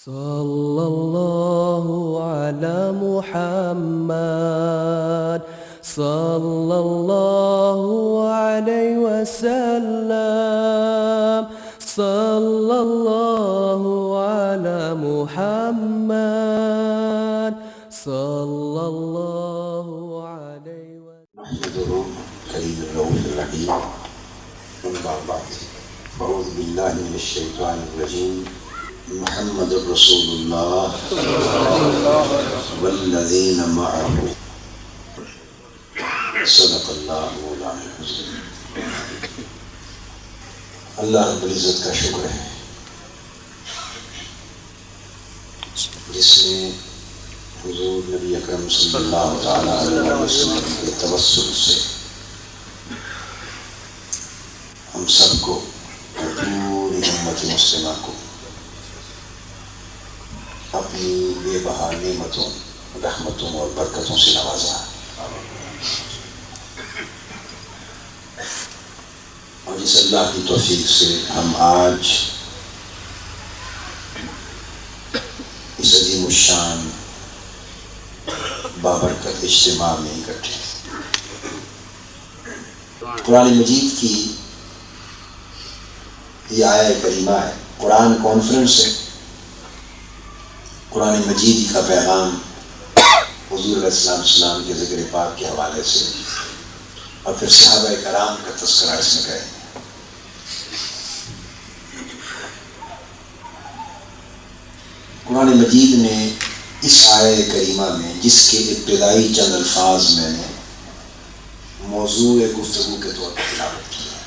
صلى الله على محمد صلى الله عليه وسلم صلى الله على محمد صلى الله عليه وسلم. نحمده كريم الرؤوف الرحيم. أما بعد أعوذ بالله من الشيطان الرجيم. محمد رسول الله والذين معه صدق الله مولانا العظيم. اللہ رب العزت کا شکر ہے جس نے حضور نبی اکرم صلی اللہ تعالیٰ علیہ وسلم کے توسل سے ہم سب کو پوری امت مسلمہ کو اپنی بے بہا نعمتوں رحمتوں اور برکتوں سے نوازا اور اس اللہ کی توفیق سے ہم آج اس عظیم الشان بابرکت اجتماع میں اکٹھے قرآن مجید کی یہ آیہ کریمہ ہے، قرآن کانفرنس ہے، قرآن مجید کا پیغام حضور علیہ السلام کے ذکر پاک کے حوالے سے اور پھر صحابہ کرام کا تذکرہ اس میں کریں گے۔ قرآن مجید نے اس آیہ کریمہ میں جس کے ابتدائی چند الفاظ میں نے موضوع گفتگو کے طور پر تلاوت کی ہے،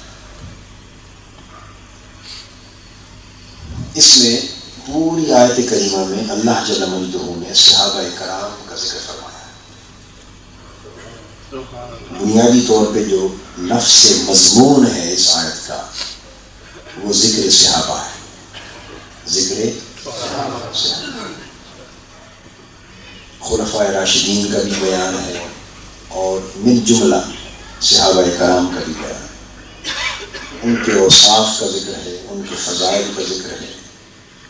اس میں پوری آیت کریمہ میں اللہ جل مجدہ نے صحابہ کرام کا ذکر فرمایا ہے۔ بنیادی طور پہ جو نفس مضمون ہے اس آیت کا وہ ذکر صحابہ ہے، ذکر صحابہ، خلفائے راشدین کا بھی بیان ہے اور من جملہ صحابہ کرام کا بھی بیان ہے، ان کے اوصاف کا ذکر ہے، ان کے فضائل کا ذکر ہے،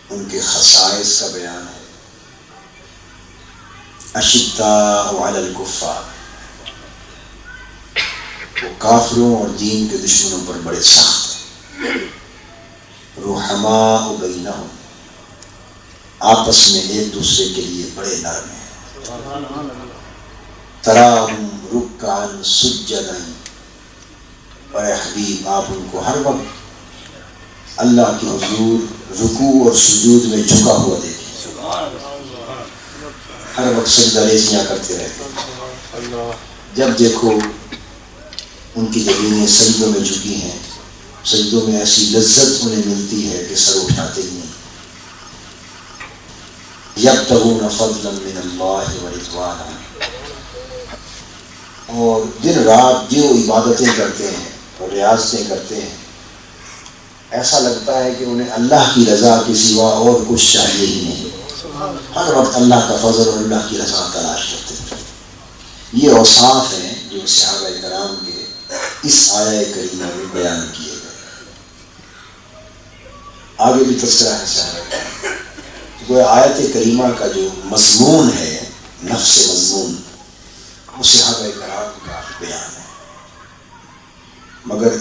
ان کے خصائص کا بیان ہے۔ اشداء علی الکفار، وہ کافروں اور دین کے دشمنوں پر بڑے سخت ہیں۔ رحماء بینہم، آپس میں ایک دوسرے کے لیے بڑے نرم ہیں۔ تراہم رکعا سجدا، اور اے حبیب آپ ان کو ہر وقت اللہ کی حضور رکوع اور سجود میں جھکا ہوا دیکھیں، ہر وقت سجدہ ریزیاں کرتے رہتے ہیں۔ جب دیکھو ان کی جبینیں سجدوں میں جھکی ہیں، سجدوں میں ایسی لذت انہیں ملتی ہے کہ سر اٹھاتے ہی نہیں۔ یبتغون فضلا من اللہ ورضوانا، اور دن رات جو عبادتیں کرتے ہیں اور ریاضتیں کرتے ہیں، ایسا لگتا ہے کہ انہیں اللہ کی رضا کے سوا اور کچھ چاہیے ہی نہیں، ہر وقت اللہ کا فضل اور اللہ کی رضا تلاش کرتے ہیں۔ یہ اوصاف ہیں جو صحابہ کرام کے اس آیہ کریمہ میں بیان کیے گئے۔ آگے بھی تذکرہ ہے صحابہ کرام، وہ آیت کریمہ کا جو مضمون ہے، نفس مضمون، وہ صحابہ کرام کا بیان ہے، مگر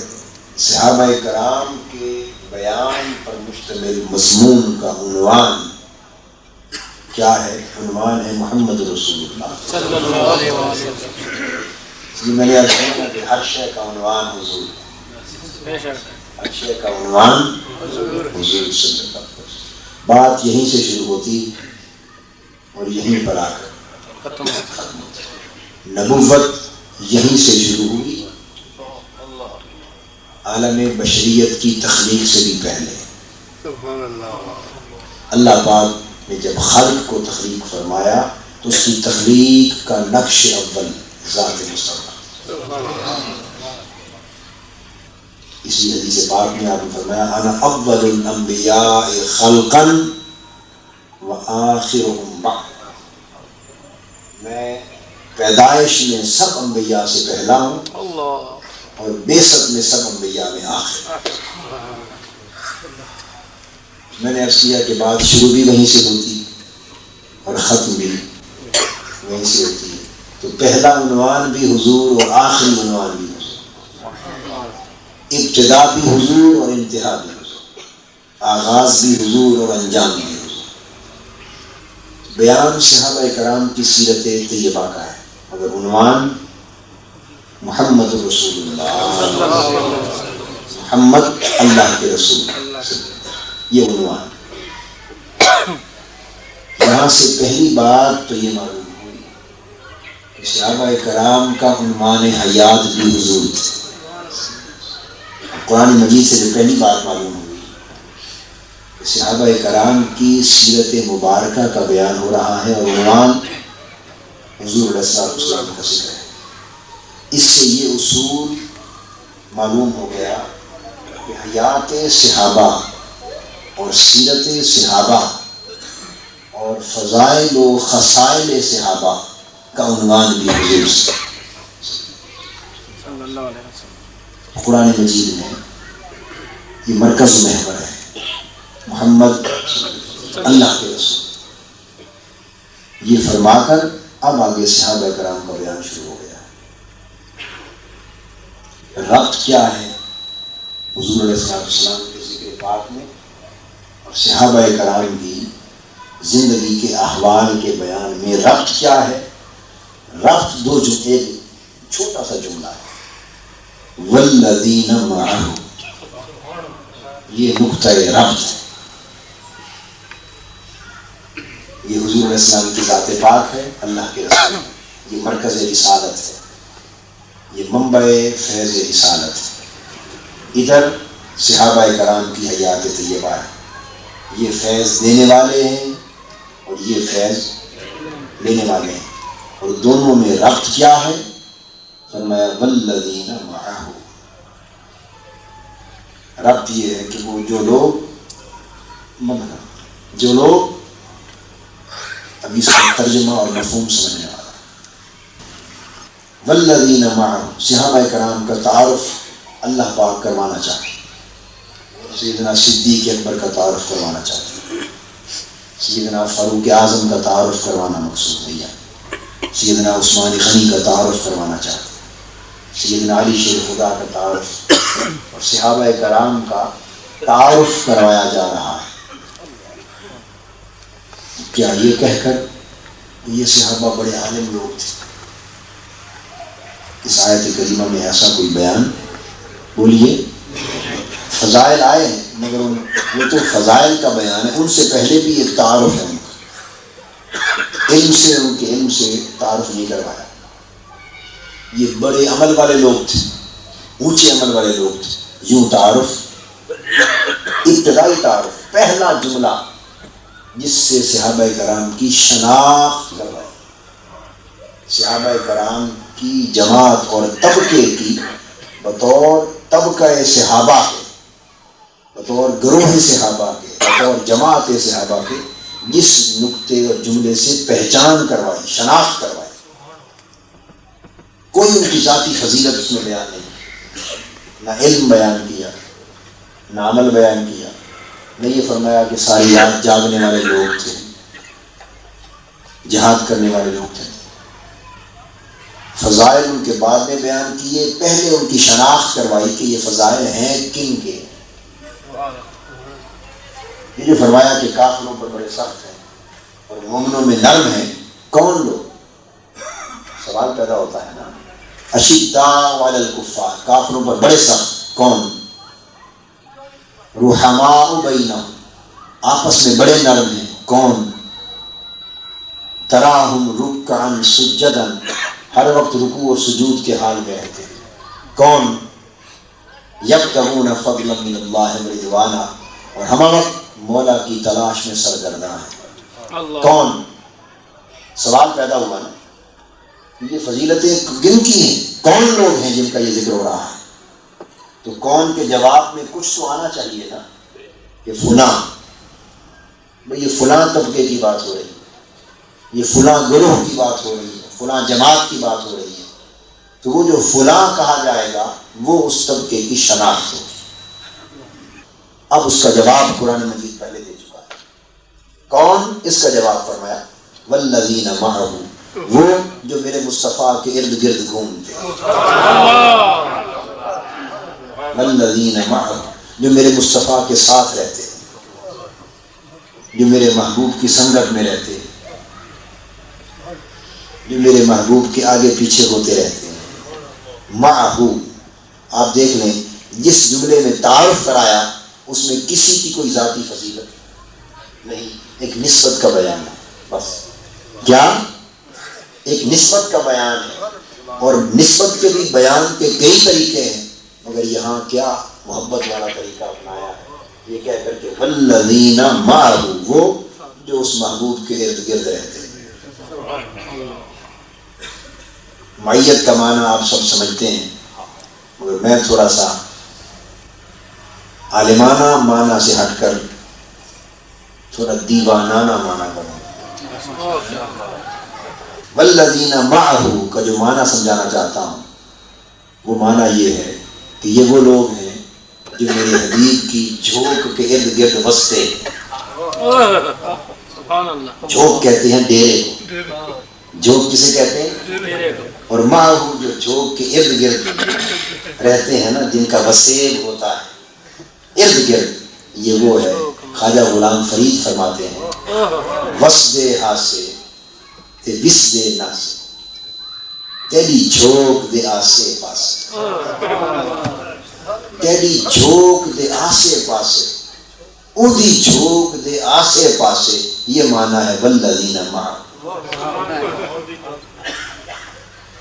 صحابہ کرام کے بیان پر مشتمل مضمون کا عنوان کیا ہے؟ عنوان ہے محمد رسول اللہ صلی اللہ علیہ وسلم۔ میں نے عرض کیا کہ ہر شے کا عنوان حضور ہے، ہر شے کا عنوان حضور صلی اللہ علیہ وسلم۔ بات یہیں سے شروع ہوتی اور یہیں پر آ کر ختم ہوتی، نبوت یہیں سے شروع ہوئی، عالم بشریت کی تخلیق سے بھی پہلے۔ اللہ پاک نے جب خلق کو تخلیق فرمایا تو اس کی تخلیق کا نقش اول ذات مصطفیٰ، اسی حدیث پاک میں آپ نے فرمایا انا اول الانبیاء خلقا وآخرهم بعد، میں پیدائش میں سب انبیاء سے پہلا ہوں اور بیست میں سب انبیاء میں آخر۔ میں نے عرض کیا کہ بات شروع بھی وہیں سے ہوتی اور ختم بھی وہیں سے ہوتی ہے، تو پہلا عنوان بھی حضور اور آخری عنوان بھی حضور، ابتدا بھی حضور اور انتہا بھی حضور، آغاز بھی حضور اور انجام بھی حضور۔ بیان صحابہ کرام کی سیرت طیبہ کا ہے، مگر عنوان محمد رسول اللہ، محمد اللہ کے رسول، یہ عنوان۔ یہاں سے پہلی بات تو یہ معلوم ہوئی کہ صحابہ کرام کا عنوان حیات بھی حضور تھے۔ قرآن مجید سے جو پہلی بات معلوم ہوئی کہ صحابہ کرام کی سیرت مبارکہ کا بیان ہو رہا ہے اور عنوان حضور علیہ السلام کا ذکر ہے، اس سے یہ اصول معلوم ہو گیا کہ حیات صحابہ اور سیرت صحابہ اور فضائل و خصائل صحابہ کا عنوان بھی حضور سے۔ قرآن مجید میں یہ مرکز محور ہے، محمد اللہ کے رسول، یہ فرما کر اب آگے صحابہ کرام کا بیان شروع ہو گیا۔ ربط کیا ہے حضور علیہ السلام کے ذکر پاک میں اور صحابہ کرام کی زندگی کے احوال کے بیان میں؟ ربط کیا ہے؟ ربط دو جملے، چھوٹا سا جملہ ہے، والذین معہ، یہ نقطہ ربط ہے۔ یہ حضور علیہ السلام کی ذات پاک ہے، اللہ کے رسول، یہ مرکز رسالت ہے، یہ منبع فیض رسالت ہے۔ ادھر صحابہ کرام کی حیات طیبہ ہے، یہ فیض دینے والے ہیں اور یہ فیض لینے والے ہیں، اور دونوں میں ربط کیا ہے؟ فرمایا والذین معہ۔ ربط یہ ہے کہ وہ جو لوگ اب اس کا ترجمہ اور مفہوم سمجھنے والا، والذین معہ، صحابہ کرام کا تعارف اللہ پاک کروانا چاہتے ہیں، سیدنا صدیق اکبر کا تعارف کروانا چاہتے ہیں، سیدنا فاروق اعظم کا تعارف کروانا مقصود نہیں ہے، سیدنا عثمان غنی کا تعارف کروانا چاہتے ہیں، سیدنا علی شیر خدا کا تعارف اور صحابہ کرام کا تعارف کروایا جا رہا ہے۔ کیا یہ کہہ کر یہ صحابہ بڑے عالم لوگ تھے؟ اس آیت کریمہ میں ایسا کوئی بیان؟ بولیے، فضائل آئے ہیں مگر وہ تو فضائل کا بیان ہے، ان سے پہلے بھی ایک تعارف ہے، ان کا علم سے، ان کے علم سے تعارف نہیں کروایا۔ یہ بڑے عمل والے لوگ تھے، اونچے عمل والے لوگ تھے، یوں تعارف، ابتدائی تعارف، پہلا جملہ جس سے صحابہ کرام کی شناخت کروائی، صحابہ کرام کی جماعت اور طبقے کی بطور طبقہ صحابہ کے، بطور گروہ صحابہ کے، بطور جماعت صحابہ کے، جس نقطے اور جملے سے پہچان کروائی، شناخت کروائی۔ کوئی ان کی ذاتی فضیلت اس میں بیان نہیں، نہ علم بیان کیا، نہ عمل بیان کیا، نہ یہ فرمایا کہ ساری رات جاگنے والے لوگ تھے، جہاد کرنے والے لوگ تھے۔ فضائل ان کے بعد میں بیان کیے، پہلے ان کی شناخت کروائی کہ یہ فضائل ہیں کن کے۔ یہ جو فرمایا کہ کافروں پر بڑے سخت ہیں اور مومنوں میں نرم ہیں، کون لوگ؟ سوال پیدا ہوتا ہے نا، اشداء علی الکفار، کافروں پر بڑے سخت، کون؟ رحماء بینہم، آپس میں بڑے نرم ہیں، کون؟ تراہم رکعا سجدا، ہر وقت رکوع اور سجود کے حال میں رہتے ہیں، کون؟ یبتغون فضلا من اللہ ورضوانا، اور ہم وقت مولا کی تلاش میں سرگرداں ہیں، کون؟ سوال پیدا ہوا نا، یہ فضیلتیں گن کی ہیں، کون لوگ ہیں جن کا یہ ذکر ہو رہا ہے؟ تو کون کے جواب میں کچھ تو آنا چاہیے نا، کہ فلاں، بھئی یہ فلاں طبقے کی بات ہو رہی ہے، یہ فلاں گروہ کی بات ہو رہی ہے، فلاں جماعت کی بات ہو رہی ہے، تو وہ جو فلاں کہا جائے گا وہ اس طبقے کی شناخت ہوگی۔ اب اس کا جواب قرآن مجید پہلے دے چکا ہے. کون اس کا جواب فرمایا؟ والذین معہ، وہ جو میرے مصطفیٰ کے ارد گرد گھومتے ہیں. والذین معہ، جو میرے مصطفیٰ کے ساتھ رہتے ہیں، جو میرے محبوب کی سنگت میں رہتے ہیں، جو میرے محبوب کے آگے پیچھے ہوتے رہتے ہیں. معہ، آپ دیکھ لیں جس جملے میں تعارف کرایا اس میں کسی کی کوئی ذاتی فضیلت نہیں، ایک نسبت کا بیان ہے بس. کیا؟ ایک نسبت کا بیان ہے. اور نسبت کے بھی بیان کے کئی طریقے ہیں، مگر یہاں کیا محبت والا طریقہ اپنایا ہے، یہ کہہ کر کے والذین معہ، وہ جو اس محبوب کے ارد گرد رہتے ہیں. معیت کا معنی آپ سب سمجھتے ہیں، مگر میں تھوڑا سا عالمانہ معنی سے ہٹ کر تھوڑا دیوانانہ معنی کروں. والذین معہ کا جو معنی سمجھانا چاہتا ہوں وہ معنی یہ ہے کہ یہ وہ لوگ ہیں جو میرے حبیب کی جھوک کے ارد گرد بستے. جھوک کہتے ہیں ڈیرے کو. جھوک کسے کہتے ہیں؟ اور معہ جو جھوک کے ارد گرد رہتے ہیں نا، جن کا وسیب ہوتا ہے ارد گرد، یہ وہ ہے. خواجہ غلام فرید فرماتے ہیں وسدے آسے تے وسدے ناسے، تیری جھوک دے آسے پاسے، تیری جھوک دے آسے پاسے، اودی جھوک دے آسے پاسے. یہ معنی ہے والذین معہ.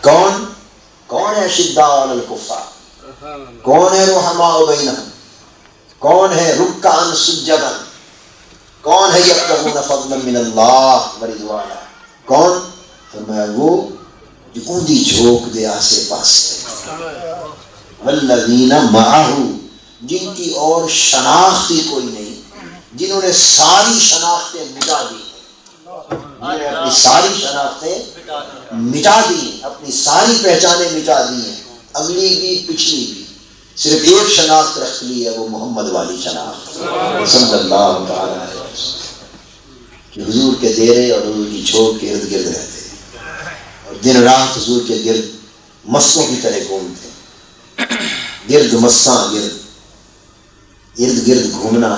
کون؟ کون ہے شداء علی الکفار؟ کون ہے رحماء بینہم؟ کون ہے رکعا سجدا؟ کون ہے یبتغون فضلا من اللہ ورضوانا؟ کون؟ فرمایا وہ جو اونی جھوک دے آسے پاسے. والذین معہ، جن کی اور شناختی کوئی نہیں، جنہوں نے ساری شناختیں مٹا دی، جنہوں نے اپنی ساری شناختیں مٹا دی، اپنی ساری پہچانیں مٹا دی ہیں، اگلی بھی پچھلی بھی، صرف ایک شناخت رکھ لی ہے، وہ محمد والی شناخت صلی اللہ تعالی علیہ وسلم، کہ حضور کے دیرے اور حضور کی جھوک کے ارد گرد رہتے اور دن رات حضور کے گرد مستوں کی طرح گھومتے. گرد مستاں ارد گرد گھومنا،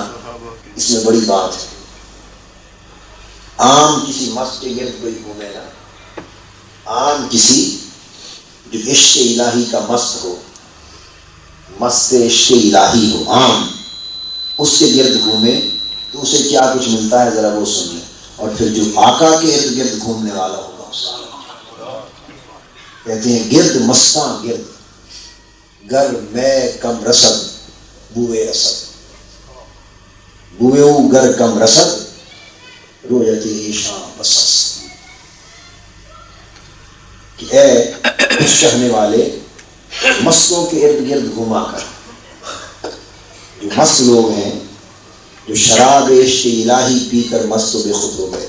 اس میں بڑی بات ہے. عام کسی مست کے گرد کوئی گھومے گا، عام کسی جو عشق الہی کا مست ہو، مست عشق الہی ہو، عام اس کے گرد گھومے تو اسے کیا کچھ ملتا ہے ذرا وہ سنیے. اور پھر جو آقا کے ارد گرد گھومنے والا ہوگا اس کہتے ہیں گرد مستاں گرد، گر میں کم رسد بوئے رسد، بوئے او گر کم رسد رویت ایشاں بسس. کہ اے کچھ کہنے والے مستوں کے ارد گرد گھما کر، جو مست لوگ ہیں جو شراب عشق الہی پی کر مست و بے خود ہو گئے،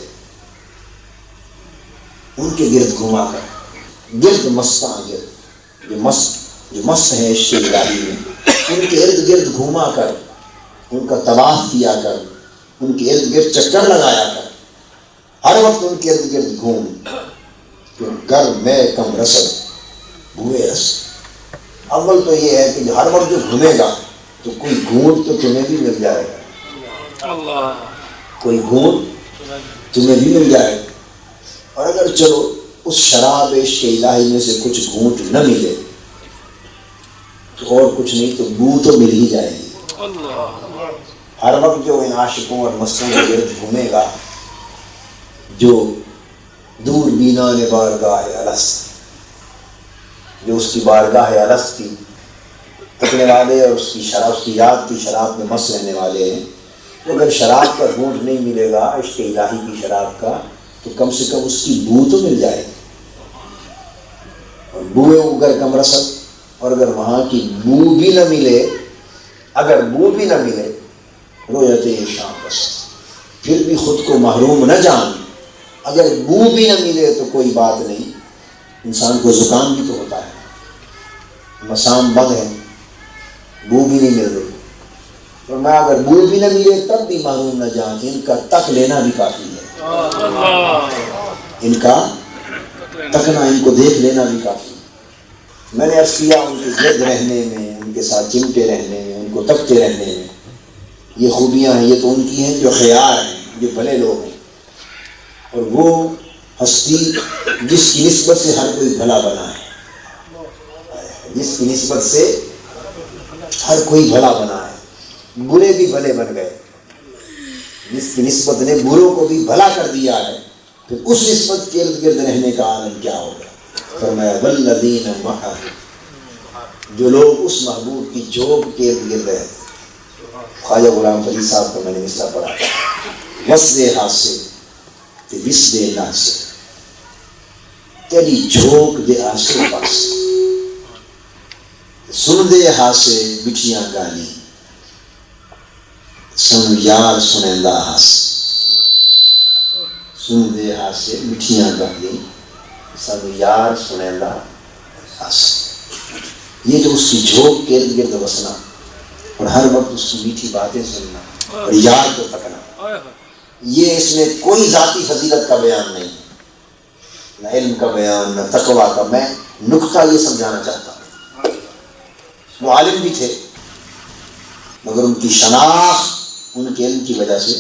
ان کے گرد گھما کر، گرد مستاں گرد، جو مست ہیں عشق الہی میں، ان کے ارد گرد گھوما کر، ان کا طواف کیا کر، ان کے ارد گرد چکر لگایا کر، ہر وقت ان کے ارد گرد گھوم. گر میں کم رسد بوئے رسد. اول تو یہ ہے کہ ہر وقت جو گھومے گا تو کوئی گھونٹ تو تمہیں بھی مل جائے گا، کوئی گھونٹ تمہیں بھی مل جائے گا. اور اگر چلو اس شراب عشق الہی میں سے کچھ گھونٹ نہ ملے تو اور کچھ نہیں تو بو تو مل ہی جائے گی. ہر وقت جو ان عاشقوں اور مستوں کے گرد گھومے گا، جو دور بینان بارگاہ الست، جو اس کی بارگاہ الست کی تکنے والے اور اس کی شراب، اس کی یاد کی شراب میں مست رہنے والے ہیں، تو اگر شراب کا گھونٹ نہیں ملے گا عشق الہی کی شراب کا، تو کم سے کم اس کی بو تو مل جائے گی. اور بوئے اگر کم رسد، اور اگر وہاں کی بو بھی نہ ملے، اگر بو بھی نہ ملے رویت شام بس، پھر بھی خود کو محروم نہ جان. اگر بو بھی نہ ملے تو کوئی بات نہیں، انسان کو زکام بھی تو ہوتا ہے، مسام بد ہے، بو بھی نہیں مل رہی، فرمایا اگر بوئے بھی نہ ملے تب بھی معلوم نہ جان، ان کا تک لینا بھی کافی ہے، ان کا تکنا، ان کو دیکھ لینا بھی کافی ہے۔ میں نے عرض کیا ان کے گرد رہنے میں، ان کے ساتھ چمٹے رہنے میں، ان کو تکتے رہنے میں یہ خوبیاں ہیں، یہ تو ان کی ہیں جو خیار ہیں، جو بھلے لوگ ہیں، اور وہ ہستی جس کی نسبت سے ہر کوئی بھلا بنا ہے، جس کی نسبت سے ہر کوئی بھلا بنا ہے، برے بھی بھلے بن گئے، جس کی نسبت نے بروں کو بھی بھلا کر دیا ہے، پھر اس نسبت کے ارد گرد رہنے کا عالم کیا ہوگا۔ فرمایا والذین معہ، جو لوگ اس محبوب کی جھوپ کے ارد گرد رہتے۔ خواجہ غلام فرید صاحب کا میں نے مصرع پڑھا، وسدے ہاسے تے وسدے ناسے، تیری جھوک دے آسے پاس، سن دے ہاسے مٹھیاں گالی، سن یار سنیندہ ہاسے، سن دے ہاسے مٹھیاں گالی، سن یار سنیندہ ہاسے۔ یہ جو اس کی جھوک کے ارد گرد بسنا اور ہر وقت اس کی میٹھی باتیں سننا اور یاد کو تکنا، یہ اس میں کوئی ذاتی فضیلت کا بیان نہیں ہے، نہ علم کا بیان، نہ تقویٰ کا۔ میں نکتہ یہ سمجھانا چاہتا ہوں، وہ عالم بھی تھے مگر ان کی شناخت ان کے علم کی وجہ سے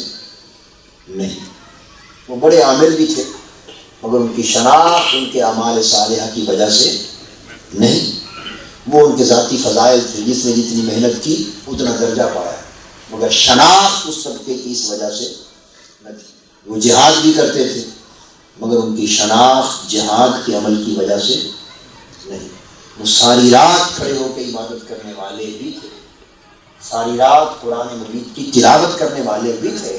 نہیں، وہ بڑے عامل بھی تھے مگر ان کی شناخت ان کے اعمال صالحہ کی وجہ سے نہیں، وہ ان کے ذاتی فضائل تھے، جس نے جتنی محنت کی اتنا درجہ پایا، مگر شناخت اس طبقے کی اس وجہ سے نہ تھی۔ وہ جہاد بھی کرتے تھے مگر ان کی شناخت جہاد کے عمل کی وجہ سے نہیں۔ وہ ساری رات کھڑے ہو کے عبادت کرنے والے بھی تھے، ساری رات قرآن مجید کی تلاوت کرنے والے بھی تھے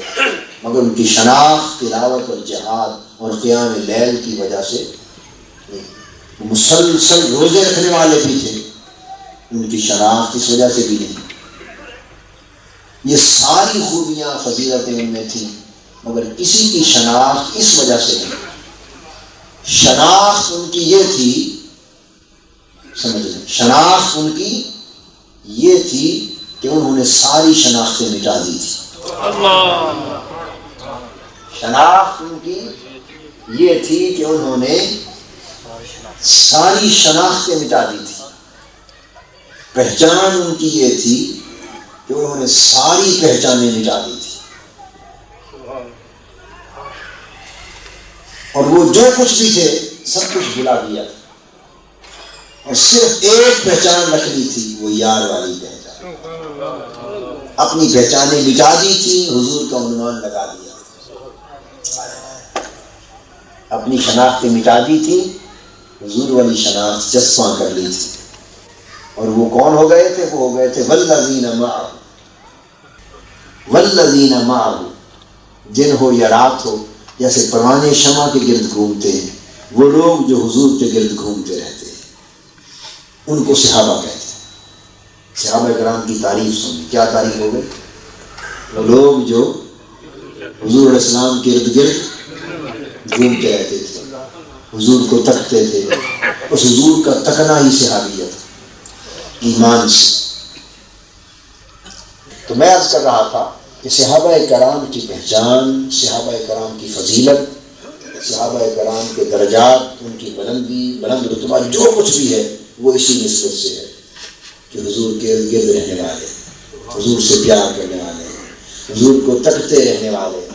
مگر ان کی شناخت تلاوت اور جہاد اور قیام لیل کی وجہ سے نہیں۔ وہ مسلسل روزے رکھنے والے بھی تھے، ان کی شناخت اس وجہ سے بھی نہیں۔ یہ ساری خوبیاں فضیلتیں ان میں تھیں مگر کسی کی شناخت اس وجہ سے نہیں۔ شناخت ان کی یہ تھی، سمجھ لیں، شناخت ان کی یہ تھی کہ انہوں نے ساری شناختیں مٹا دی تھی۔ شناخت ان کی یہ تھی کہ انہوں نے ساری شناختیں مٹا دی تھی۔ پہچان ان کی یہ تھی کہ انہوں نے ساری پہچانیں مٹا دی تھی، اور وہ جو کچھ بھی تھے سب کچھ بھلا دیا تھا، اور صرف ایک پہچان رکھنی تھی، وہ یار والی پہچان۔ اپنی پہچانیں مٹا دی تھی، حضور کا عنوان لگا دیا، اپنی شناختیں مٹا دی تھی، حضور والی شناخت جسماں کر لی تھی، اور وہ کون ہو گئے تھے؟ وہ ہو گئے تھے والذین معہ، والذین معہ، دن ہو یا رات ہو، جیسے پروانے شمع کے گرد گھومتے ہیں وہ لوگ جو حضور کے گرد گھومتے رہتے ہیں، ان کو صحابہ کہتے ہیں۔ صحابہ کرام کی تعریف سنیں، کیا تعریف ہو گئی؟ وہ لوگ جو حضور علیہ السلام کے ارد گرد گھومتے رہتے تھے، حضور کو تکتے تھے، اس حضور کا تکنا ہی صحابیت ایمان سے۔ تو میں عرض کر رہا تھا کہ صحابہ کرام کی پہچان، صحابہ کرام کی فضیلت، صحابہ کرام کے درجات، ان کی بلندی، بلند رتبہ جو کچھ بھی ہے وہ اسی نسبت سے ہے کہ حضور کے ارد گرد رہنے والے، حضور سے پیار کرنے والے، حضور کو تکتے رہنے والے،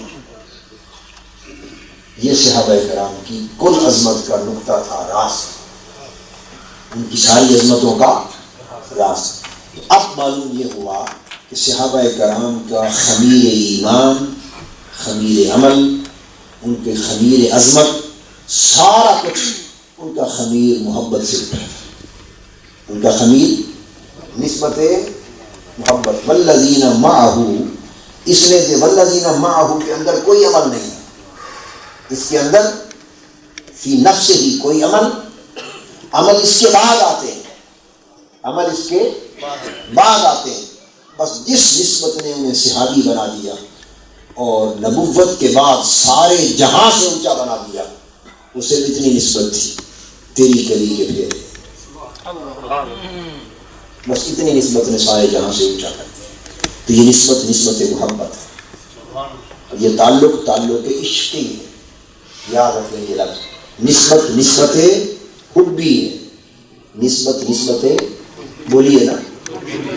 یہ صحابہ کرام کی کل عظمت کا نقطہ تھا، راز، ان کی ساری عظمتوں کا راز۔ اب معلوم یہ ہوا کہ صحابہ کرام کا خمیر ایمان، خمیر عمل، ان کے خمیر عظمت، سارا کچھ ان کا خمیر محبت سے اٹھا، ان کا خمیر نسبت محبت۔ والذین معہ، اس لیے کہ والذین معہ کے اندر کوئی عمل نہیں ہے، اس کے اندر فی نفس ہی کوئی عمل اس کے بعد آتے ہیں، عمل اس کے بعد آتے ہیں۔ بس جس نسبت نے انہیں صحابی بنا دیا اور نبوت کے بعد سارے جہاں سے اونچا بنا دیا، اسے اتنی نسبت تھی، تیری کلی کے پھیرے، بس اتنی نسبت نے سارے جہاں سے اونچا کر دیا۔ تو یہ نسبت محبت ہے. اور یہ تعلق عشقی ہے. یاد رکھیں یہ لفظ نسبت حبی ہے. نسبت بولیے نا،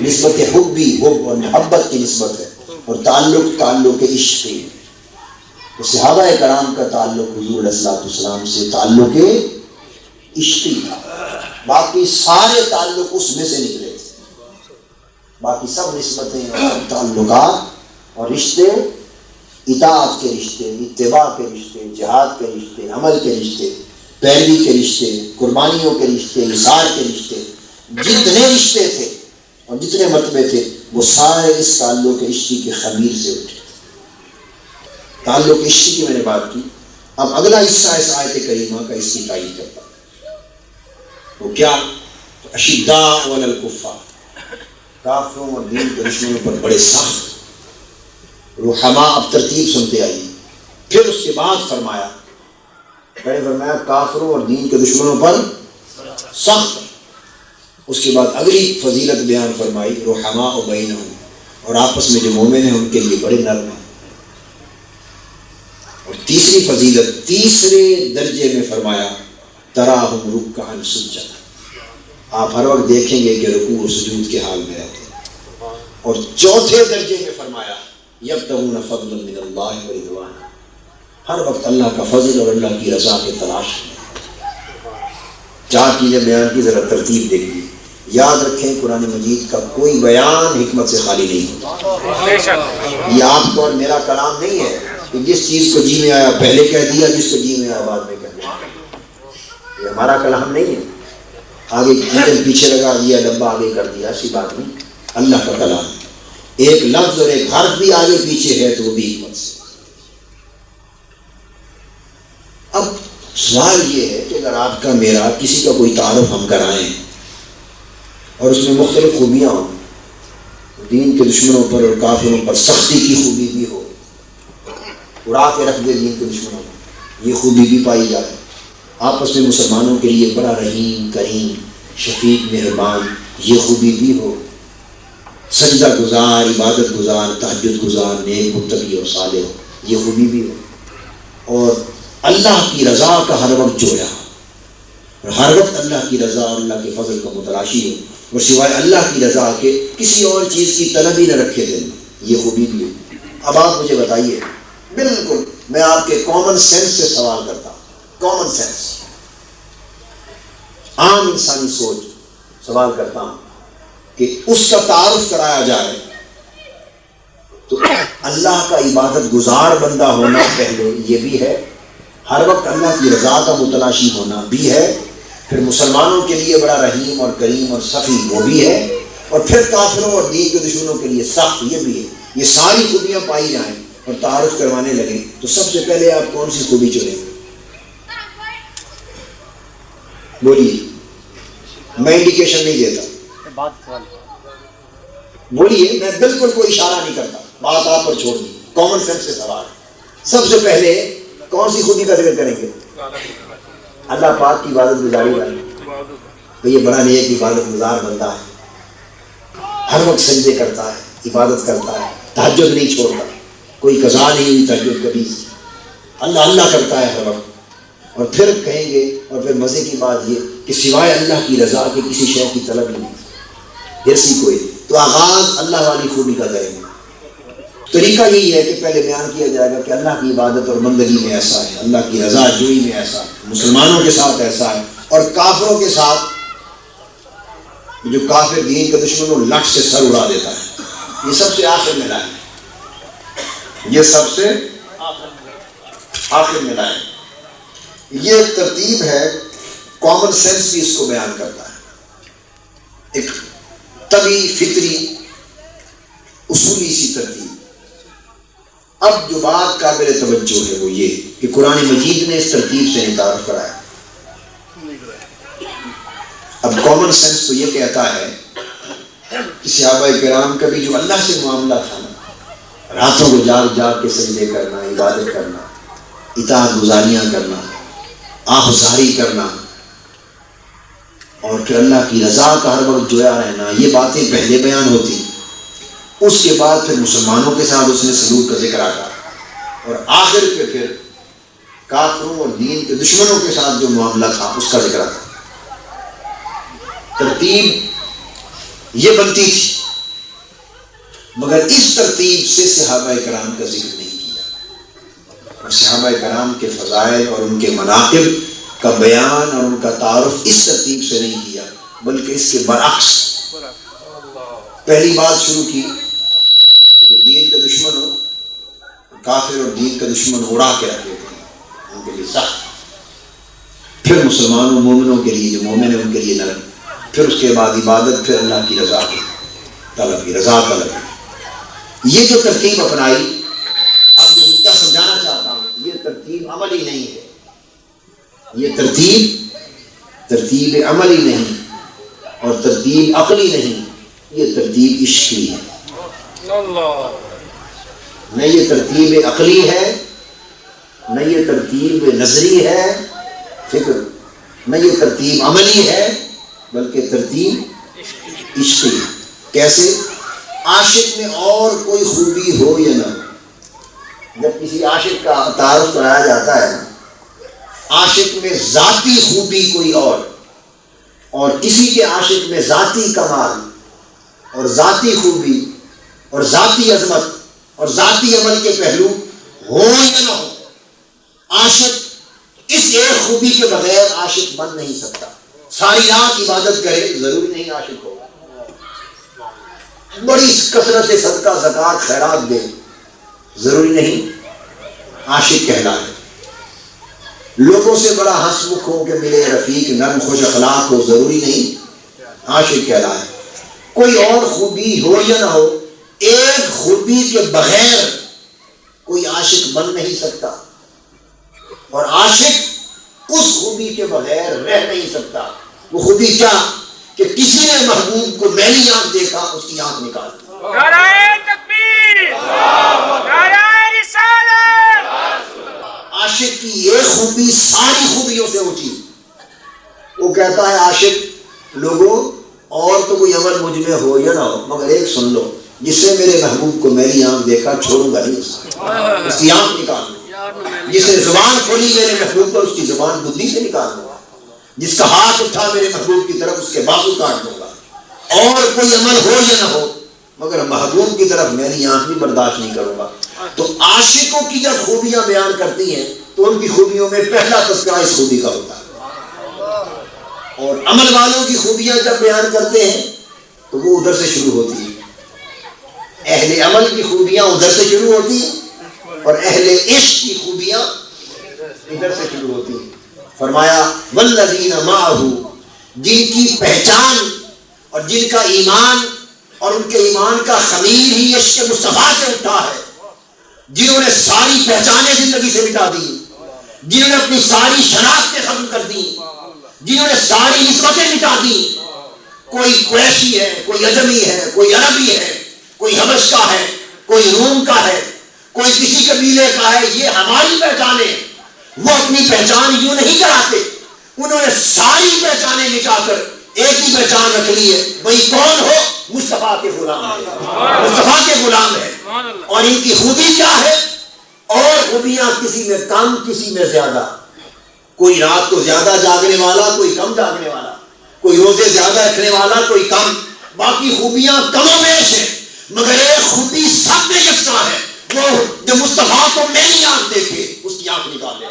نسبت حبی، حب اور محبت کی نسبت ہے. اور تعلق عشقی ہے. تو صحابہ کرام کا تعلق حضور علیہ الصلوۃ والسلام سے تعلق عشقی تھا. باقی سارے تعلق اس میں سے نکلے تھے. باقی سب نسبتیں اور تعلقات اور رشتے، اطاعت کے رشتے، اتباع کے رشتے، جہاد کے رشتے، عمل کے رشتے، پیروی کے رشتے، قربانیوں کے رشتے، اثار کے رشتے، جتنے رشتے تھے اور جتنے مرتبے تھے وہ سارے اس تعلق عشقی کے خمیر سے اٹھے. تعلق عشقی کی میں نے بات کی. اب اگلا حصہ اس آیت کریمہ کا اس کی تائید کرتا ہے. وہ کیا؟ اشداء علی الکفار، کافروں اور دین کے دشمنوں پر بڑے سخت. رحماء، اب ترتیب سنتے آئیے. پھر اس کے بعد فرمایا کافروں اور دین کے دشمنوں پر سخت. اس کے بعد اگلی فضیلت بیان فرمائی رحماء بینہم، اور آپس میں جو مومن ہیں ان کے لیے بڑے نرم ہیں. اور تیسری فضیلت تیسرے درجے میں فرمایا تراہم رکعا سجدا، آپ ہر وقت دیکھیں گے کہ رکوع و سجود کے حال میں رہتے ہیں. اور چوتھے درجے میں فرمایا یبتغون فضلا من اللہ ورضوانا، ہر وقت اللہ کا فضل اور اللہ کی رضا کے تلاش میں. چار چیزیں بیان کی، ذرا ترتیب دیکھیے. یاد رکھیں قرآن مجید کا کوئی بیان حکمت سے خالی نہیں ہوتا. یہ آپ کو اور میرا کلام نہیں ہے کہ جس چیز کو جی میں آیا پہلے کہہ دیا، جس کو جی میں آیا بعد میں کہہ دیا. یہ ہمارا کلام نہیں ہے. آگے انجن پیچھے لگا دیا، ڈبہ آگے کر دیا، ایسی بات نہیں. اللہ کا کلام ہے. ایک لفظ اور ایک حرف بھی آگے پیچھے ہے تو وہ بھی حکمت سے. اب سوال یہ ہے کہ اگر آپ کا میرا کسی کا کوئی تعارف ہم کرائیں اور اس میں مختلف خوبیاں ہوں، دین کے دشمنوں پر اور کافروں پر سختی کی خوبی بھی ہو، اڑا کے رکھ دے دین کے دشمنوں پر، یہ خوبی بھی پائی جائے، آپس میں مسلمانوں کے لیے بڑا رحیم کریم شفیق مہربان، یہ خوبی بھی ہو، سجدہ گزار، عبادت گزار، تہجد گزار، نیک متقی اور صالح ہو، یہ خوبی بھی ہو، اور اللہ کی رضا کا ہر وقت جویا، اور ہر وقت اللہ کی رضا اور اللہ کے فضل کا متلاشی ہو، اور سوائے اللہ کی رضا کے کسی اور چیز کی طلب ہی نہ رکھے دل، یہ خوبی بھی ہو. اب آپ مجھے بتائیے، بالکل میں آپ کے کامن سینس سے سوال کرتا ہوں، کامن سینس، عام انسانی سوچ سوال کرتا ہوں کہ اس کا تعارف کرایا جائے تو اللہ کا عبادت گزار بندہ ہونا پہلے یہ بھی ہے، ہر وقت اللہ کی رضا کا متلاشی ہونا بھی ہے، پھر مسلمانوں کے لیے بڑا رحیم اور کریم اور سخی وہ بھی ہے، اور پھر کافروں اور دین کے دشمنوں کے لیے سخت یہ بھی ہے. یہ ساری خوبیاں پائی جائیں اور تعارف کروانے لگیں تو سب سے پہلے آپ کون سی خوبی چنیں گے؟ بولیے. میں انڈیکیشن نہیں دیتا، بولیے، میں بالکل کوئی اشارہ نہیں کرتا، بات آپ پر چھوڑ دی، کامن سینس سے سوال. سب سے پہلے کون سی خوبی کا ذکر کریں گے؟ اللہ پاک کی عبادت گزاری والے. تو یہ بڑا نیک عبادت گزار بندہ ہے، ہر وقت سجدے کرتا ہے، عبادت کرتا ہے، تہجد نہیں چھوڑتا، کوئی قضا نہیں ہوئی تہجد کبھی، اللہ اللہ کرتا ہے ہر وقت. اور پھر کہیں گے، اور پھر مزے کی بات یہ کہ سوائے اللہ کی رضا کے کسی شے کی طلب نہیں، ایسی کوئی. تو آغاز اللہ والی خوبی کا کریں گے. طریقہ یہی ہے کہ پہلے بیان کیا جائے گا کہ اللہ کی عبادت اور بندگی میں ایسا ہے، اللہ کی رضا جوئی میں ایسا ہے، مسلمانوں کے ساتھ ایسا ہے، اور کافروں کے ساتھ جو کافر دین کے دشمنوں لٹ سے سر اڑا دیتا ہے، یہ سب سے آخر میں لائیں، یہ سب سے آخر میں لائیں. یہ ترتیب ہے، کامن سینس بھی اس کو بیان کرتا ہے، ایک طبی فطری اصولی سی ترتیب. اب جو بات قابل توجہ ہے وہ یہ کہ قرآن مجید نے اس ترتیب سے انکار کرایا. اب کامن سینس تو یہ کہتا ہے کہ صحابہ کرام کا بھی جو اللہ سے معاملہ تھا نا، راتوں کو جاگ جاگ کے سجدے کرنا، عبادت کرنا، اطاعت گزاریاں کرنا، آہذاری کرنا، اور پھر اللہ کی رضا کا ہر وقت جویا رہنا، یہ باتیں پہلے بیان ہوتی. اس کے بعد پھر مسلمانوں کے ساتھ اس نے سلوک کا ذکر آتا، اور آخر پہ پھر کافروں اور دین کے دشمنوں کے ساتھ جو معاملہ تھا اس کا ذکر آتا۔ ترتیب یہ بنتی تھی، مگر اس ترتیب سے صحابہ کرام کا ذکر نہیں کیا، اور صحابہ کرام کے فضائل اور ان کے مناقب کا بیان اور ان کا تعارف اس ترتیب سے نہیں کیا، بلکہ اس کے برعکس پہلی بات شروع کی کہ جو دین کا دشمن ہو، کافر اور دین کا دشمن اڑا کے رکھے تھے ان کے لیے سخت، پھر مسلمانوں مومنوں کے لیے جو مومن ہیں ان کے لیے نرم، پھر اس کے بعد عبادت، پھر اللہ کی رضا کی طلب کی، رضا طلب کی۔ یہ جو ترتیب اپنائی، اب جو نقطہ سمجھانا چاہتا ہوں، یہ ترتیب عملی نہیں ہے، یہ ترتیب عملی نہیں اور ترتیب عقلی نہیں، یہ ترتیب عشقی ہے۔ نہ یہ ترتیب عقلی ہے، نہ یہ ترتیب نظری ہے فکر، نہ یہ ترتیب عملی ہے، بلکہ ترتیب عشقی ہے۔ کیسے؟ عاشق میں اور کوئی خوبی ہو یا نہ ہو، جب کسی عاشق کا تعارف کرایا جاتا ہے، عاشق میں ذاتی خوبی کوئی اور کسی کے عاشق میں ذاتی کمال اور ذاتی خوبی اور ذاتی عظمت اور ذاتی عمل کے پہلو ہو یا نہ ہو، عاشق اس ایک خوبی کے بغیر عاشق بن نہیں سکتا۔ ساری رات عبادت کرے، ضروری نہیں عاشق ہوگا، بڑی کثرت سے صدقہ زکوٰۃ خیرات دے، ضروری نہیں عاشق کہلائے، لوگوں سے بڑا ہنس مکھ ہو کہ ملے رفیق نرم خوش اخلاق ہو، ضروری نہیں عاشق کہلائے۔ کوئی اور خوبی ہو یا نہ ہو، ایک خوبی کے بغیر کوئی عاشق بن نہیں سکتا، اور عاشق اس خوبی کے بغیر رہ نہیں سکتا۔ وہ خوبی کیا؟ کہ کسی نے محبوب کو میلی آنکھ دیکھا، اس کی آنکھ نکال دی۔ نعرہ تکبیر، نعرہ رسالت۔ عاشق کی یہ خوبی ساری خوبیوں سے اونچی، وہ کہتا ہے عاشق لوگوں اور تو کوئی عمل مجھ میں ہو یا نہ ہو، مگر ایک سن لو، جس سے میرے محبوب کو میری آنکھ دیکھا چھوڑوں گا نہیں اس کی آنکھ نکال دوں، جس نے زبان کھولی میرے محبوب پر اس کی زبان بدھی سے نکال دوں گا، جس کا ہاتھ اٹھا میرے محبوب کی طرف اس کے بازو کاٹ دوں گا، اور کوئی عمل ہو یا نہ ہو مگر محبوب کی طرف میری آنکھ بھی برداشت نہیں کروں گا۔ تو عاشقوں کی جب خوبیاں بیان کرتی ہیں تو ان کی خوبیوں میں پہلا تذکرہ اس خوبی کا ہوتا ہے، اور عمل والوں کی خوبیاں جب بیان کرتے ہیں تو وہ ادھر سے شروع ہوتی ہیں، اہل عمل کی خوبیاں ادھر سے شروع ہوتی ہیں اور اہل عشق کی خوبیاں ادھر سے شروع ہوتی ہیں۔ فرمایا والذین معہ، جن کی پہچان اور جن کا ایمان اور ان کے ایمان کا خمیر ہی عشق مصطفیٰ سے اٹھا ہے، جنہوں نے ساری پہچانیں زندگی سے مٹا دی، جنہوں نے اپنی ساری شناختیں ختم کر دی، جنہوں نے ساری نسبتیں مٹا دی، کوئی قریشی ہے، کوئی عجمی ہے، کوئی عربی ہے، کوئی حبش کا ہے، کوئی روم کا ہے، کوئی کسی قبیلے کا ہے، یہ ہماری پہچانیں۔ وہ اپنی پہچان یوں نہیں کراتے، انہوں نے ساری پہچانیں مٹا کر ایک ہی پہچان رکھ لی ہے، وہی کون ہو؟ مصطفیٰ کے غلام ہے، مصطفیٰ کے غلام ہے۔ اور ان کی خوبی کیا ہے؟ اور خوبیاں کسی میں کم کسی میں زیادہ، کوئی رات کو زیادہ جاگنے والا، کوئی کم جاگنے والا، کوئی روزے زیادہ رکھنے والا، کوئی کم، باقی خوبیاں کم و بیش ہیں، مگر ایک خوبی سب میں یکساں ہے، وہ جو مصطفیٰ کو میری آنکھ دیکھے اس کی آنکھ نکال لے۔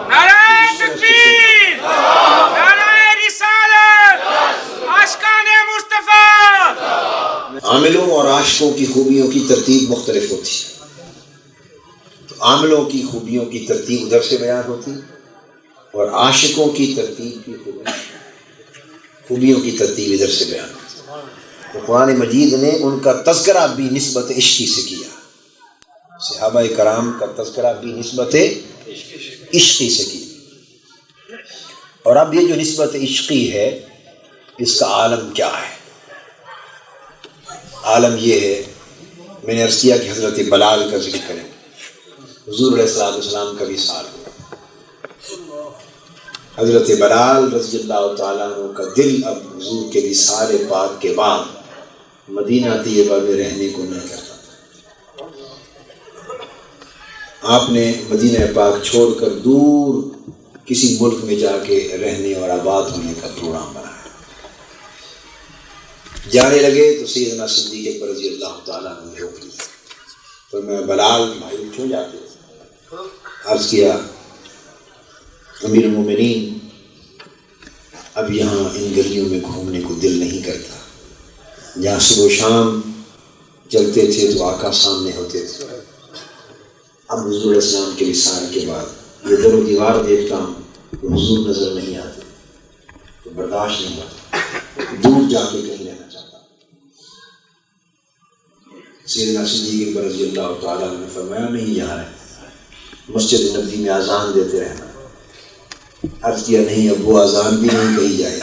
نعرہ تکبیر، نعرہ رسالت، عاشقان مصطفیٰ۔ عاملوں اور عاشقوں کی خوبیوں کی ترتیب مختلف ہوتی ہے، تو عاملوں کی خوبیوں کی ترتیب ادھر سے بیان ہوتی اور عاشقوں کی ترتیب کی خوبیوں کی ترتیب ادھر سے بیان ہوتی۔ تو قرآن مجید نے ان کا تذکرہ بھی نسبت عشقی سے کیا، صحابہ کرام کا تذکرہ بھی نسبت عشقی سے کیا۔ اور اب یہ جو نسبت عشقی ہے اس کا عالم کیا ہے؟ عالم یہ ہے، میں نے عرض کیا کہ حضرت بلال کا ذکر کریں، حضور علیہ السلام کا وصال ہوا، حضرت بلال رضی اللہ تعالیٰ عنہ کا دل اب حضور کے وصال پاک کے بعد مدینہ طیبہ میں رہنے کو نہیں کرتا تھا۔ آپ نے مدینہ پاک چھوڑ کر دور کسی ملک میں جا کے رہنے اور آباد ہونے کا پروگرام بنایا۔ جانے لگے تو سیدنا صدیق اکبر رضی اللہ تعالیٰ نے روک لیا، تو میں بلال بھائی کیوں جاتے ہو؟ عرض کیا امیر المومنین اب یہاں ان گلیوں میں گھومنے کو دل نہیں کرتا، جہاں صبح و شام چلتے تھے تو آقا سامنے ہوتے تھے، اب حضور علیہ السلام کے وصال کے بعد یہ در و دیوار دیکھتا ہوں تو حضور نظر نہیں آتے، تو برداشت نہیں ہوتا، دور جا کے کہیں رہنا چاہتا۔ سیدنا صدیق اکبر رضی اللہ تعالیٰ نے فرمایا نہیں یہاں رہے، مسجد نبوی میں اذان دیتے رہنا۔ عرض کیا نہیں ابو اذان بھی نہیں کہی جائے۔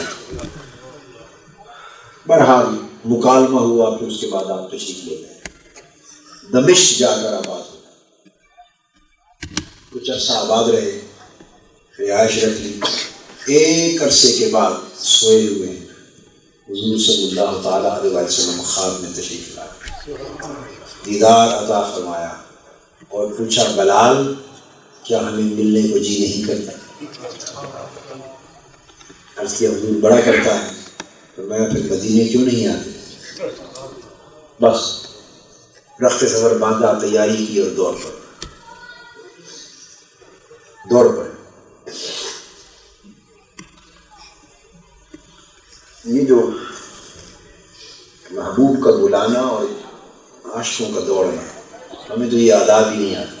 بہرحال مکالمہ ہوا، پھر اس کے بعد آپ تشریف لے گئے، دمشق جا کر آباد ہو، کچھ عرصہ آباد رہے، رہائش رکھ لی۔ ایک عرصے کے بعد سوئے ہوئے حضور صلی اللہ تعالیٰ علیہ وسلم خواب میں تشریف لائے، دیدار عطا فرمایا اور پوچھا بلال کیا ہمیں ملنے کو جی نہیں کرتا؟ عرض کیا حضور بڑا کرتا ہے، تو میں پھر مدینے کیوں نہیں آتے؟ بس رخت سفر باندھا، تیاری کی اور دوڑ پڑے۔ یہ جو محبوب کا بلانا اور عاشقوں کا دوڑنا، ہمیں تو یہ آداب ہی نہیں آتا۔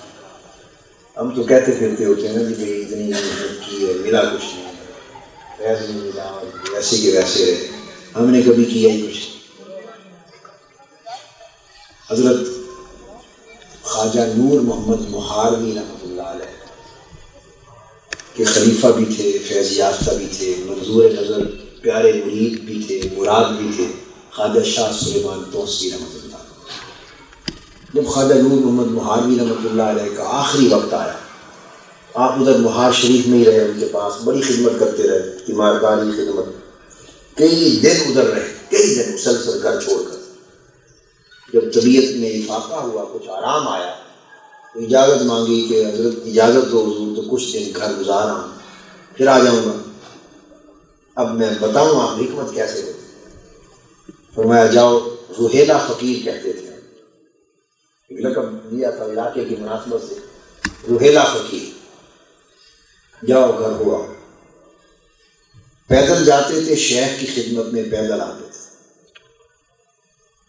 ہم تو کہتے پھرتے ہوتے ہیں کہ بھائی اتنی محنت کی اور ملا کچھ نہیں، ویسے نہیں ملا اور ویسے کے ویسے رہے، ہم نے کبھی کیا ہی کچھ نہیں۔ حضرت خواجہ نور محمد محاروی رحمۃ اللہ علیہ کے خلیفہ بھی تھے، فیض یافتہ بھی تھے، منظور نظر پیارے مرید بھی تھے، مراد بھی تھے، خواجہ شاہ سلیمان توسی رحمۃ اللہ۔ جب خواجہ نور محمد محاروی رحمۃ اللہ علیہ کا آخری وقت آیا، آپ ادھر مہار شریف میں ہی رہے، ان کے پاس بڑی خدمت کرتے رہے، تیمارداری خدمت، کئی دن ادھر رہے، کئی دن مسلسل گھر چھوڑ کر۔ جب طبیعت میں افاقہ ہوا، کچھ آرام آیا، تو اجازت مانگی کہ حضرت اجازت دو حضور، تو کچھ دن گھر گزارا ہوں، پھر آ جاؤں گا۔ اب میں بتاؤں آپ حکمت کیسے ہوتی۔ فرمایا جاؤ، روہیلا فقیر کہتے تھے، ایک لقب دیا تھا علاقے کی مناسبت سے، روہیلا فقیر، جاؤ گھر ہوا۔ پیدل جاتے تھے، شیخ کی خدمت میں پیدل آتے تھے،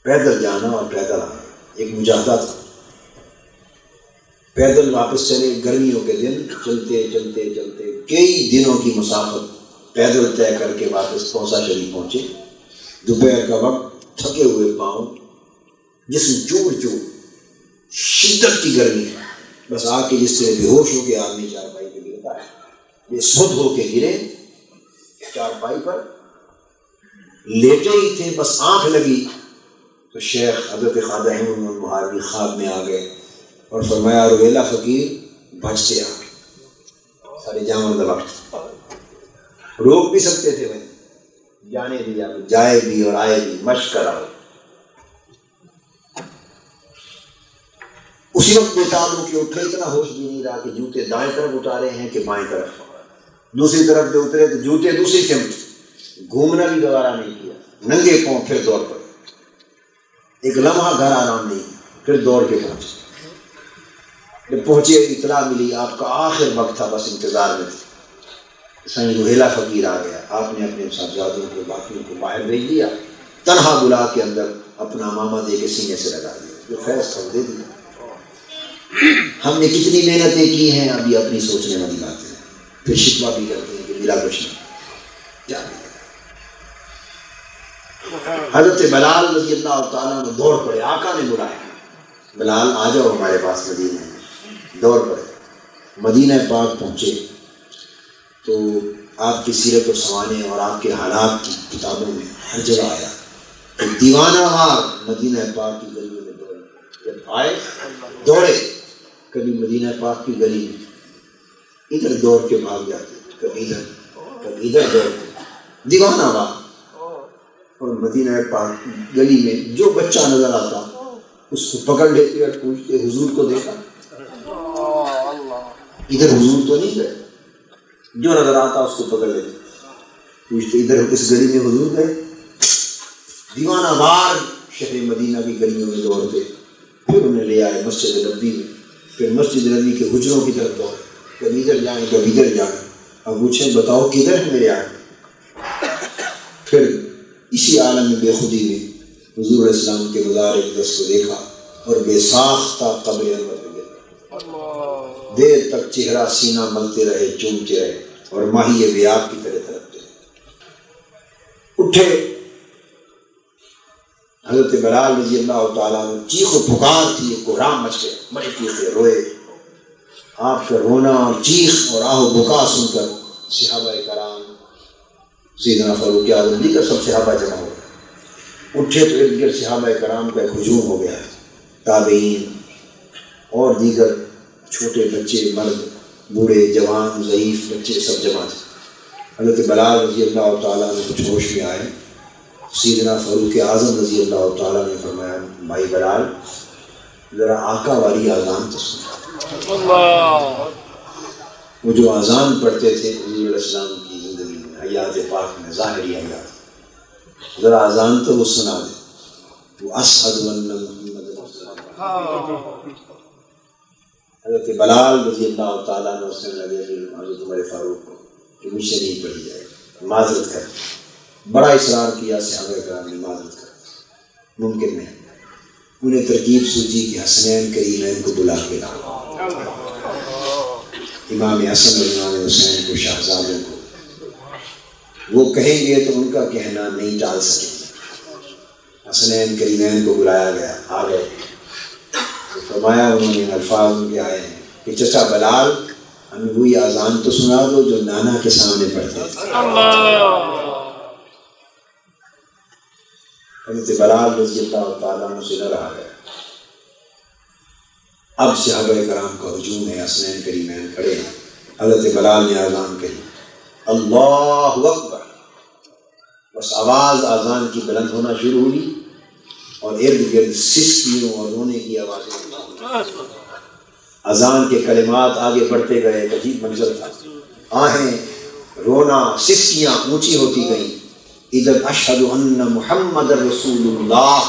پیدل جانا اور پیدل آنا ایک مجاہدہ تھا۔ پیدل واپس چلے، گرمیوں کے دن چلتے چلتے چلتے کئی دنوں کی مسافت پیدل طے کر کے واپس کوسہ شریف پہنچے۔ دوپہر کا وقت، تھکے ہوئے پاؤں، جسم چور چور، شدت کی گرمی، بس آ کے جس سے بے ہوش ہو کے آدمی چارپائی پہ گرتا ہے، یہ سد ہو کے گرے چارپائی پر، لیٹے ہی تھے، بس آنکھ لگی تو شیخ حضرت خواجہ محمد محاروی خواب میں آ گئے اور فرمایا روہیلا فقیر بچ سے آ، سارے جامع وقت روک بھی سکتے تھے، میں جانے دیا، جائے بھی اور آئے بھی، مشق کراؤ۔ اسی وقت بیتاب ہو کے اٹھے، اتنا ہوش بھی نہیں رہا کہ جوتے دائیں طرف اتارے ہیں کہ بائیں طرف، دوسری طرف جو اترے تو جوتے دوسری سمت، گھومنا بھی گوارا نہیں کیا، ننگے پاؤں پھر دوڑ پڑے، ایک لمحہ گھر آرام نہیں، پھر دوڑ کے پہنچے۔ جب پہنچے اطلاع ملی آپ کا آخر وقت تھا، بس انتظار میں تھے، سائیں روہیلا فقیر آ گیا۔ آپ نے اپنے صاحبزادوں کو، باقیوں کو باہر بھیج دیا، تنہا بلا کے اندر اپنا ماما دے کے سینے سے لگا دیا، جو فیض تھا دے دیا۔ ہم نے کتنی محنتیں کی ہیں، ابھی اپنی سوچنے والی بات ہے، پھر شکوہ بھی کرتے ہیں کہ ملا کچھ نہیں، کیا حضرت بلال رضی اللہ تعالیٰ نے دوڑ پڑے، آقا نے بلایا، بلال آ جاؤ ہمارے پاس مدینے میں۔ دوڑ پڑے، مدینہ پاک پہنچے تو آپ کی سیرت و سوانے اور آپ کے حالات کی کتابوں میں ہر جگہ آیا کہ دیوانہ وار مدینہ پاک کی گلیوں میں دوڑے، جب آئے دوڑے، کبھی مدینہ پاک کی گلی میں ادھر دوڑ کے بھاگ جاتے، کبھی ادھر دوڑ کے، دیوانہ وار۔ اور مدینہ پاک گلی میں جو بچہ نظر آتا اس کو پکڑ لیتے اور پوچھتے حضور کو دیکھا؟ ادھر حضور تو نہیں گئے؟ جو نظر آتا اس کو پکڑ لیتے پوچھتے ادھر اس گلی میں حضور گئے؟ دیوانہ وار شہر مدینہ کی گلیوں میں دوڑتے، پھر انہیں لے آئے مسجد نبوی میں، پھر مسجد نبوی کے حجروں کی طرف دوڑے، کبھی ادھر جائیں کبھی ادھر جائیں، اب پوچھیں بتاؤ کدھر ہے میرے آئے؟ پھر اسی عالم بے خودی میں حضور علیہ السلام کے مزار اقدس کو دیکھا اور بے ساختہ قبر انور پہ گئے، دیر تک چہرہ سینہ ملتے رہے، چومتے رہے اور ماہی بیاب کی طرح تڑپتے رہے۔ اٹھے حضرت بلال رضی اللہ تعالیٰ عنہ، چیخ و پکار تھی، کوہرام مچ گئے، بڑے تیزے روئے۔ آپ کا رونا اور چیخ اور آہ و بکا سن کر صحابہ کرام، سیدنا فاروق اعظم دیگر سب صحابہ جمع ہو گئے۔ اٹھے تو ارد گرد صحابہ کرام کا ایک ہجوم ہو گیا، تابعین اور دیگر چھوٹے بچے، مرد، بوڑھے، جوان، ضعیف بچے سب جمع تھے۔ حضرت بلال رضی اللہ تعالیٰ عنہ کچھ ہوش میں آئے، سیدنا فاروق اعظم رضی اللہ تعالیٰ نے فرمایا بھائی بلال ذرا آقا والی اذان تو سن۔ وہ جو اذان پڑھتے تھے حضور علیہ السلام کی زندگی میں، حیات پاک میں، ظاہری حیات، ذرا اذان تو وہ سنا دے، وہ اشہد ان محمد رسول اللہ۔ حضرت بلال رضی اللہ تعالیٰ نے اس نے لگے حضرت عمر فاروق کو کہ مجھ سے نہیں پڑھی جائے، معذرت کر، بڑا اصرار کیا صحابہ کرام نے معذرت کر، ممکن نہیں۔ انہیں ترکیب سوچی کہ حسنین کریمین کو بلا کے لاؤ، امام حسن اور امام حسین کو، شہزادوں کو، وہ کہیں گے تو ان کا کہنا نہیں ٹال سکیں۔ حسنین کریمین کو بلایا گیا، آ گئے، فرمایا انہوں نے الفاظ ان کے آئے ہیں کہ چچا بلال ہمیں وہی اذان تو سنا دو جو نانا کے سامنے پڑھتے تھے۔ حضرت بلال رضی اللہ تعالیٰ عنہ سے نہ رہا گیا۔ اب صحابہ کرام کا ہجوم ہے، حسنین کریمین کھڑے ہیں، حضرت بلال نے اذان کہی، اللہ اکبر، بس آواز اذان کی بلند ہونا شروع ہوئی اور ارد گرد سسکیوں اور رونے کی آوازیں، اذان کے کلمات آگے بڑھتے گئے، ایک عجیب منظر تھا، آہیں، رونا، سسکیاں اونچی ہوتی گئیں، ادھر اشہد ان محمد رسول اللہ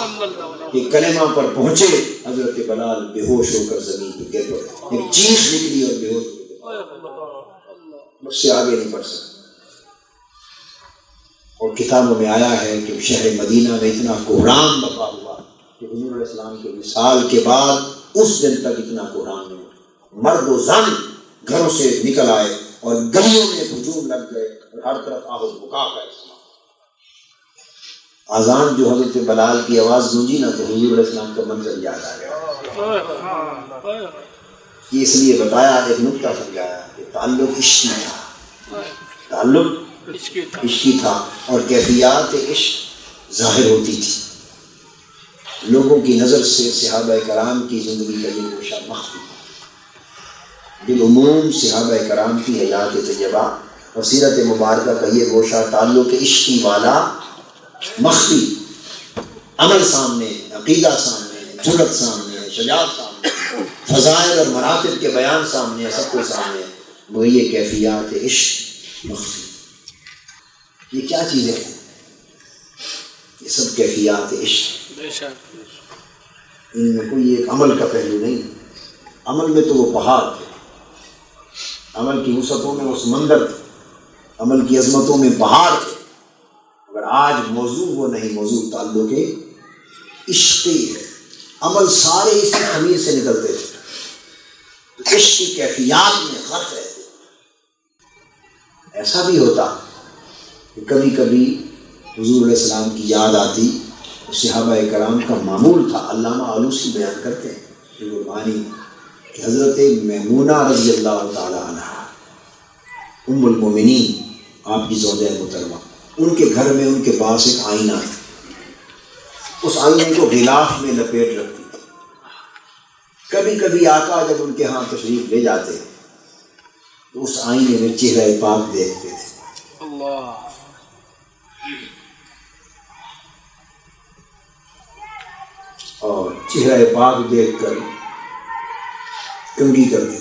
یہ کلمہ پر پہنچے، حضرت بلال بے ہوش ہو کر زمین پہ گر پڑے، ایک چیخ نکلی اور بے ہوش ہو گئے، مجھ سے آگے نہیں بڑھ سکتے۔ اور کتابوں میں آیا ہے کہ شہر مدینہ میں اتنا کوہرام بپا ہوا کہ حضور علیہ السلام کے وصال کے بعد اس دن تک اتنا کوہرام نہیں ہوا، مرد و زن گھروں سے نکل آئے اور گلیوں میں ہجوم لگ گئے اور ہر طرف آہ و بکا کا اسلام۔ اذان جو حضرت بلال کی آواز گونجی نا تو حضور علیہ السلام کا منظر یاد آ گیا۔ یہ اس لیے بتایا، ایک نکتہ سمجھایا کہ تعلق عشقی تھا، تعلق عشقی تھا اور کیفیات عشق ظاہر ہوتی تھی، لوگوں کی نظر سے صحابہ کرام کی زندگی کا یہ گوشہ مخفی تھا۔ بالعموم صحابہ کرام کی حیات طیبہ اور سیرت مبارکہ کا یہ گوشہ تعلق عشقی والا مخفی، عمل سامنے، عقیدہ سامنے، جرأت سامنے، شجاعت سامنے، فضائل اور مراتب کے بیان سامنے، سب کچھ سامنے، وہ یہ کیفیات عشق مخفی۔ یہ کیا چیزیں ہیں؟ یہ سب کیفیات عشق، ان میں کوئی ایک عمل کا پہلو نہیں۔ عمل میں تو وہ پہاڑ تھے، عمل کی وسعتوں میں وہ سمندر تھے، عمل کی عظمتوں میں پہاڑ تھے، مگر آج موضوع وہ نہیں، موضوع تعلق عشقی ہے۔ عمل سارے اسی خمیر سے نکلتے تھے، تو عشق کی کیفیات میں غرق رہتے۔ ایسا بھی ہوتا کہ کبھی کبھی حضور علیہ السلام کی یاد آتی، صحابہ کرام کا معمول تھا۔ علامہ آلوسی بیان کرتے ہیں کہ قربانی کہ حضرت میمونہ رضی اللہ تعالی عنہ ام المومنین، آپ کی زوجہ محترمہ، ان کے گھر میں ان کے پاس ایک آئینہ تھا، اس آئینے کو غلاف میں لپیٹ رکھتی تھی۔ کبھی کبھی آقا جب ان کے ہاں تشریف لے جاتے تو اس آئینے میں چہرہ پاک دیکھتے تھے۔ چہرہ پاک دیکھ کر کنگھی کر دیتے.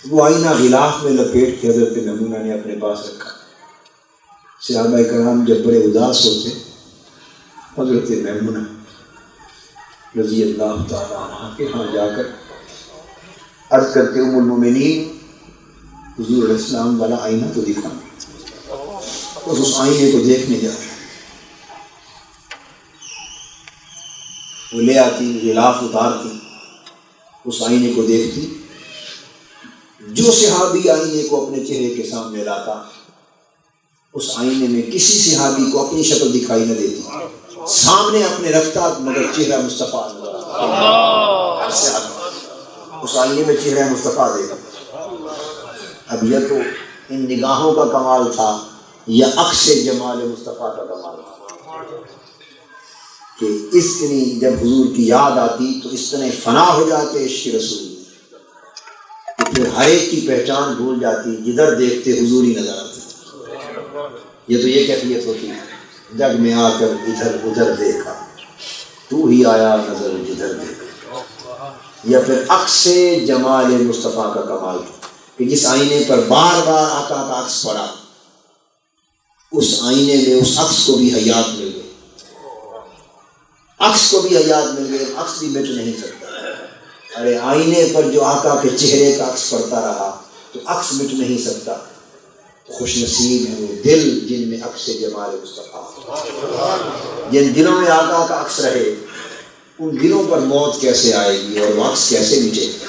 وہ آئینہ غلاف میں لپیٹ کے حضرت میمونہ نے اپنے پاس رکھا. صحابہ کرام جب بڑے اداس ہوتے حضرت میمونہ رضی اللہ تعالیٰ عنہ کے ہاں جا کر عرض کرتے ام المومنین حضور علیہ السلام والا آئینہ تو دکھا. اس آئینے کو دیکھنے جا رہے وہ لے آتی غلاف اتارتی اس آئینے کو دیکھتی. جو صحابی آئینے کو اپنے چہرے کے سامنے لاتا اس آئینے میں کسی صحابی کو اپنی شکل دکھائی نہ دیتی. سامنے اپنے رکھتا مگر چہرہ مصطفیٰ اس آئینے میں چہرہ مصطفیٰ دیکھا. اب یہ تو ان نگاہوں کا کمال تھا یا عکس جمال مصطفیٰ کا کمال تھا کہ اس طرح جب حضور کی یاد آتی تو اس طرح فنا ہو جاتے عشق رسول کہ پھر ہر ایک کی پہچان بھول جاتی. جدھر دیکھتے حضور ہی نظر آتے. یہ تو یہ کیفیت ہوتی ہے جگ میں آ کر ادھر ادھر دیکھا تو ہی آیا نظر جدھر دیکھا. یا پھر عکس جمال مصطفیٰ کا کمال کہ جس آئینے پر بار بار آقا کا عکس پڑا اس آئینے میں اس عکس کو بھی حیات مل گئی. عکس کو بھی حیات مل گئی. عکس بھی مٹ نہیں سکتا. ارے آئینے پر جو آقا کے چہرے کا عکس پڑتا رہا تو عکس مٹ نہیں سکتا. خوش نصیب ہیں وہ دل جن میں عکس جمال مصطفیٰ. جن دلوں میں آقا کا عکس رہے ان دلوں پر موت کیسے آئے گی اور وہ عکس کیسے مٹے گا.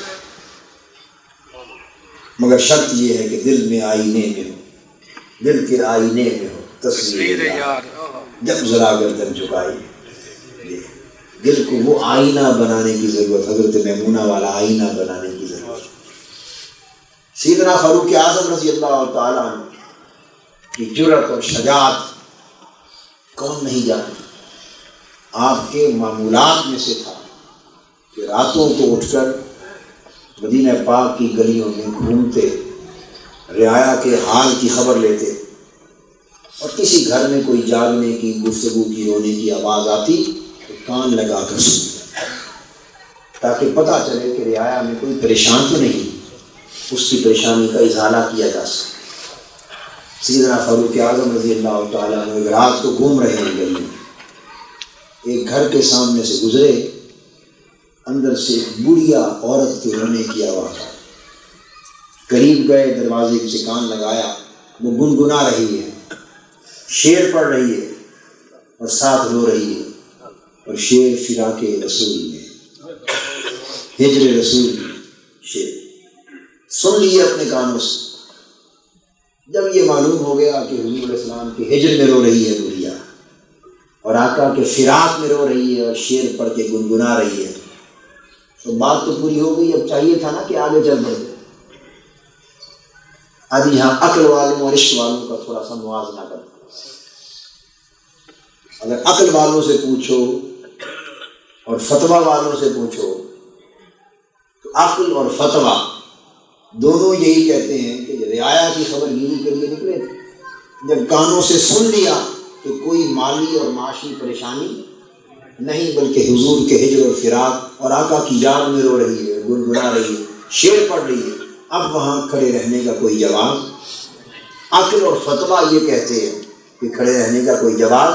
مگر شرط یہ ہے کہ دل میں آئینے میں ہو. دل کے آئینے میں ہو تصویر یار. جب ذرا گردن جھکائی دل کو وہ آئینہ بنانے کی ضرورت. حضرت میمونہ والا آئینہ بنانے کی ضرورت. سیدنا فاروق اعظم رضی اللہ تعالیٰ عنہ کی جرأت اور شجاعت کون نہیں جانتا. آپ کے معمولات میں سے تھا کہ راتوں کو اٹھ کر مدینہ پاک کی گلیوں میں گھومتے رعایا کے حال کی خبر لیتے اور کسی گھر میں کوئی جاگنے کی گفتگو کی رونے کی آواز آتی تو کان لگا کر سنتے تاکہ پتہ چلے کہ رعایا میں کوئی پریشان تو نہیں, اس کی پریشانی کا ازالہ کیا جا سکے. سیدنا فاروق اعظم رضی اللہ تعالیٰ عنہ رات کو گھوم رہے ہیں گلی میں, ایک گھر کے سامنے سے گزرے, اندر سے ایک بڑھیا عورت کے رونے کی آواز. قریب گئے, دروازے سے کان لگایا, وہ گنگنا رہی ہے, شعر پڑھ رہی ہے اور ساتھ رو رہی ہے, اور شعر فراق رسول میں, ہجر رسول شعر سن لیے اپنے کانوں سے. جب یہ معلوم ہو گیا کہ حضور علیہ السلام کے ہجر میں رو رہی ہے بڑھیا اور آقا کے فراق میں رو رہی ہے اور شعر پڑھ کے گنگنا رہی ہے, تو بات تو پوری ہو گئی. اب چاہیے تھا نا کہ آگے چل پڑتے. اب یہاں عقل والوں اور عشق والوں کا تھوڑا سا موازنہ کرتے. اگر عقل والوں سے پوچھو اور فتویٰ والوں سے پوچھو تو عقل اور فتویٰ دونوں یہی کہتے ہیں کہ رعایا کی خبر گیری کے لیے نکلے تھے. جب کانوں سے سن لیا کہ کوئی مالی اور معاشی پریشانی نہیں بلکہ حضور کے ہجر اور فراق اور آقا کی یاد میں رو رہی ہے, گنگنا رہی ہے, شعر پڑھ رہی ہے, اب وہاں کھڑے رہنے کا کوئی جواب. عقل اور فتویٰ یہ کہتے ہیں کہ کھڑے رہنے کا کوئی جواب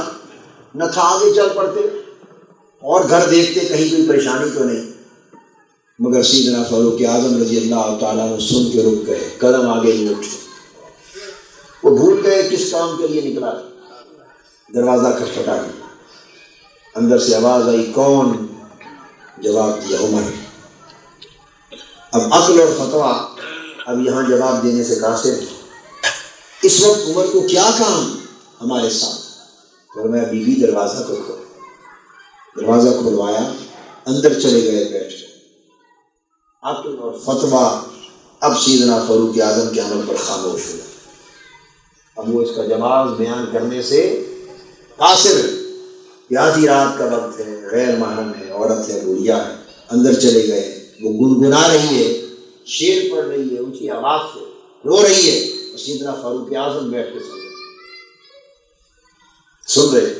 نہ تھا, آگے چل پڑتے اور گھر دیکھتے کہیں کوئی پریشانی تو نہیں. مگر سیدنا فاروق اعظم رضی اللہ تعالیٰ نے سن کے رک گئے, قدم آگے ہی اٹھ. وہ بھول گئے کس کام کے لیے نکلا. دروازہ کھٹکھٹا گیا, اندر سے آواز آئی, کون؟ جواب دیا, عمر. اب عقل اور فتویٰ اب یہاں جواب دینے سے قاصر ہے. اس وقت عمر کو کیا کام ہمارے ساتھ؟ فرمایا بی بی دروازہ کو کھول. دروازہ کھلوایا, اندر چلے گئے, بیٹھ گئے. عقل اور فتویٰ اب سیدنا فاروق اعظم کے عمل پر خاموش ہو. اب وہ اس کا جواز بیان کرنے سے قاصر ہے. آدھی رات کا وقت ہے, غیر محرم ہے, عورت ہے, بوڑھیا ہے. اندر چلے گئے, وہ گنگنا رہی ہے, شعر پڑھ رہی ہے, اونچی آواز سے رو رہی ہے, اور سیدنا فاروق اعظم بیٹھ کے سن رہے.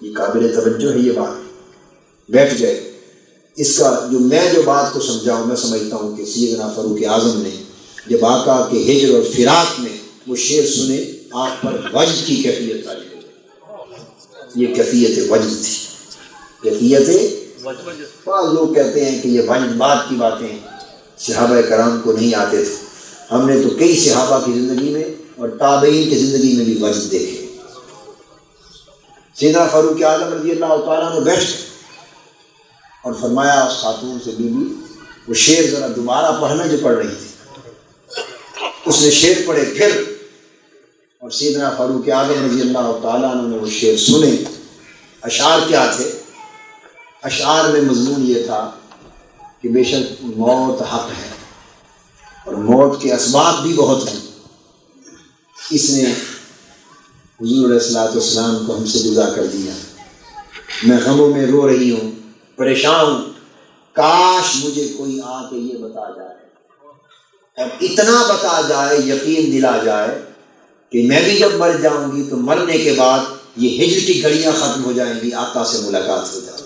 یہ قابل توجہ ہے یہ بات. بیٹھ گئے. اس کا جو بات کو سمجھاؤں، میں سمجھتا ہوں کہ سیدنا فاروق اعظم نے جب آقا کے ہجر اور فراق میں وہ شعر سنے، آپ پر وجد کی کیفیت آئی. یہ کیفیت وجد تھی، کیفیت وجد. بعض لوگ کہتے ہیں کہ یہ وجد بعد کی باتیں صحابہ کرام کو نہیں آتے تھے. ہم نے تو کئی صحابہ کی زندگی میں اور تابعین کی زندگی میں بھی وجد دیکھے. سیدنا فاروق اعظم رضی اللہ تعالیٰ نے بیٹھ گئے اور فرمایا اس خاتون سے، بی بی وہ شعر ذرا دوبارہ پڑھنا جو پڑھ رہی تھی. اس نے شعر پڑھے پھر، اور سیدنا فاروق اعظم رضی اللہ تعالیٰ عنہ نے وہ شعر سنے. اشعار کیا تھے؟ اشعار میں مضمون یہ تھا کہ بے شک موت حق ہے اور موت کے اسباب بھی بہت ہیں. اس نے حضور علیہ الصلوۃ والسلام کو ہم سے جدا کر دیا. میں غموں میں رو رہی ہوں، پریشان ہوں، کاش مجھے کوئی آ کے یہ بتا جائے، اب اتنا بتا جائے، یقین دلا جائے کہ میں بھی جب مر جاؤں گی تو مرنے کے بعد یہ ہجر کی گھڑیاں ختم ہو جائیں گی، آقا سے ملاقات ہو جائے.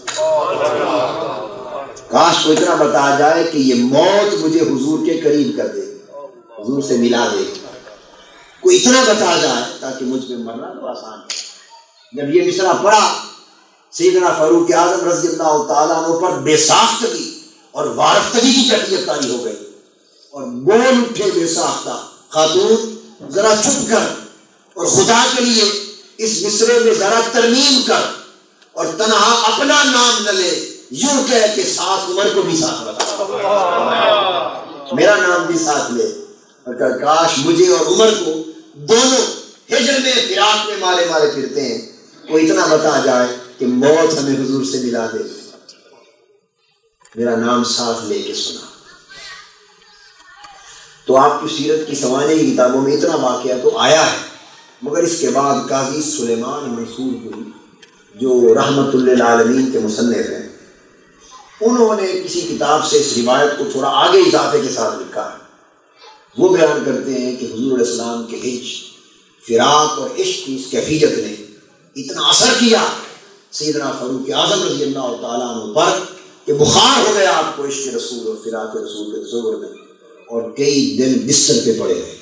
کاش کو اتنا بتا جائے کہ یہ موت مجھے حضور کے قریب کر دے، حضور سے ملا دے. کوئی اتنا بتا جائے تاکہ مجھ پہ مرنا تو آسان ہے. جب یہ مصرع پڑھا، سیدنا فاروق اعظم رضی اللہ تعالیٰ عنہ پر بے ساختگی اور وارفتگی کی کیفیت طاری ہو گئی اور بول اٹھے بے ساختہ، خاتون ذرا چپ کر اور خدا کے لیے اس مصرے میں ذرا ترمیم کر اور تنہا اپنا نام نہ لے، یوں کہہ کہ ساتھ عمر کو بھی ساتھ بتا، میرا نام بھی ساتھ لے. اور کاش مجھے اور عمر کو دونوں ہجر میں فراق میں مارے مارے پھرتے ہیں، وہ اتنا بتا جائے کہ موت ہمیں حضور سے ملا دے، میرا نام ساتھ لے کے سنا. تو آپ کی سیرت کی سوانح کی کتابوں میں اتنا واقعہ تو آیا ہے، مگر اس کے بعد قاضی سلیمان منصور پوری جو رحمت للعالمین کے مصنف ہیں، انہوں نے کسی کتاب سے اس روایت کو تھوڑا آگے اضافے کے ساتھ لکھا ہے. وہ بیان کرتے ہیں کہ حضور علیہ السلام کے ہجر، فراق اور عشق کی اس کیفیت نے اتنا اثر کیا سیدنا فاروق اعظم رضی اللہ تعالیٰ عنہ پر کہ بخار ہو گیا آپ کو عشق رسول اور فراق رسول کے تصور میں، اور کئی دن بستر پہ پڑے رہے،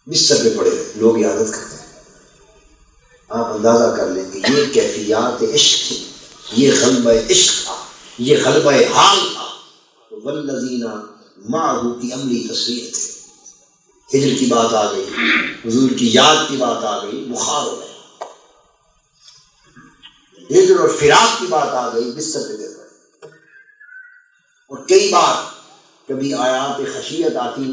بستر پہ پڑے رہے. لوگ عادت کرتے ہیں. آپ اندازہ کر لیں کہ یہ کیفیات عشق تھی، یہ غلبہ عشق تھا، یہ غلبہ حال تھا. والذین معہ کی عملی تصویر تھے. ہجر کی بات آ گئی، حضور کی یاد کی بات آ گئی، بخار ہو گیا. ہجر اور فراق کی بات آ گئی، بستر پہ گر پڑے. اور کئی بار کبھی آیات خشیت آتی،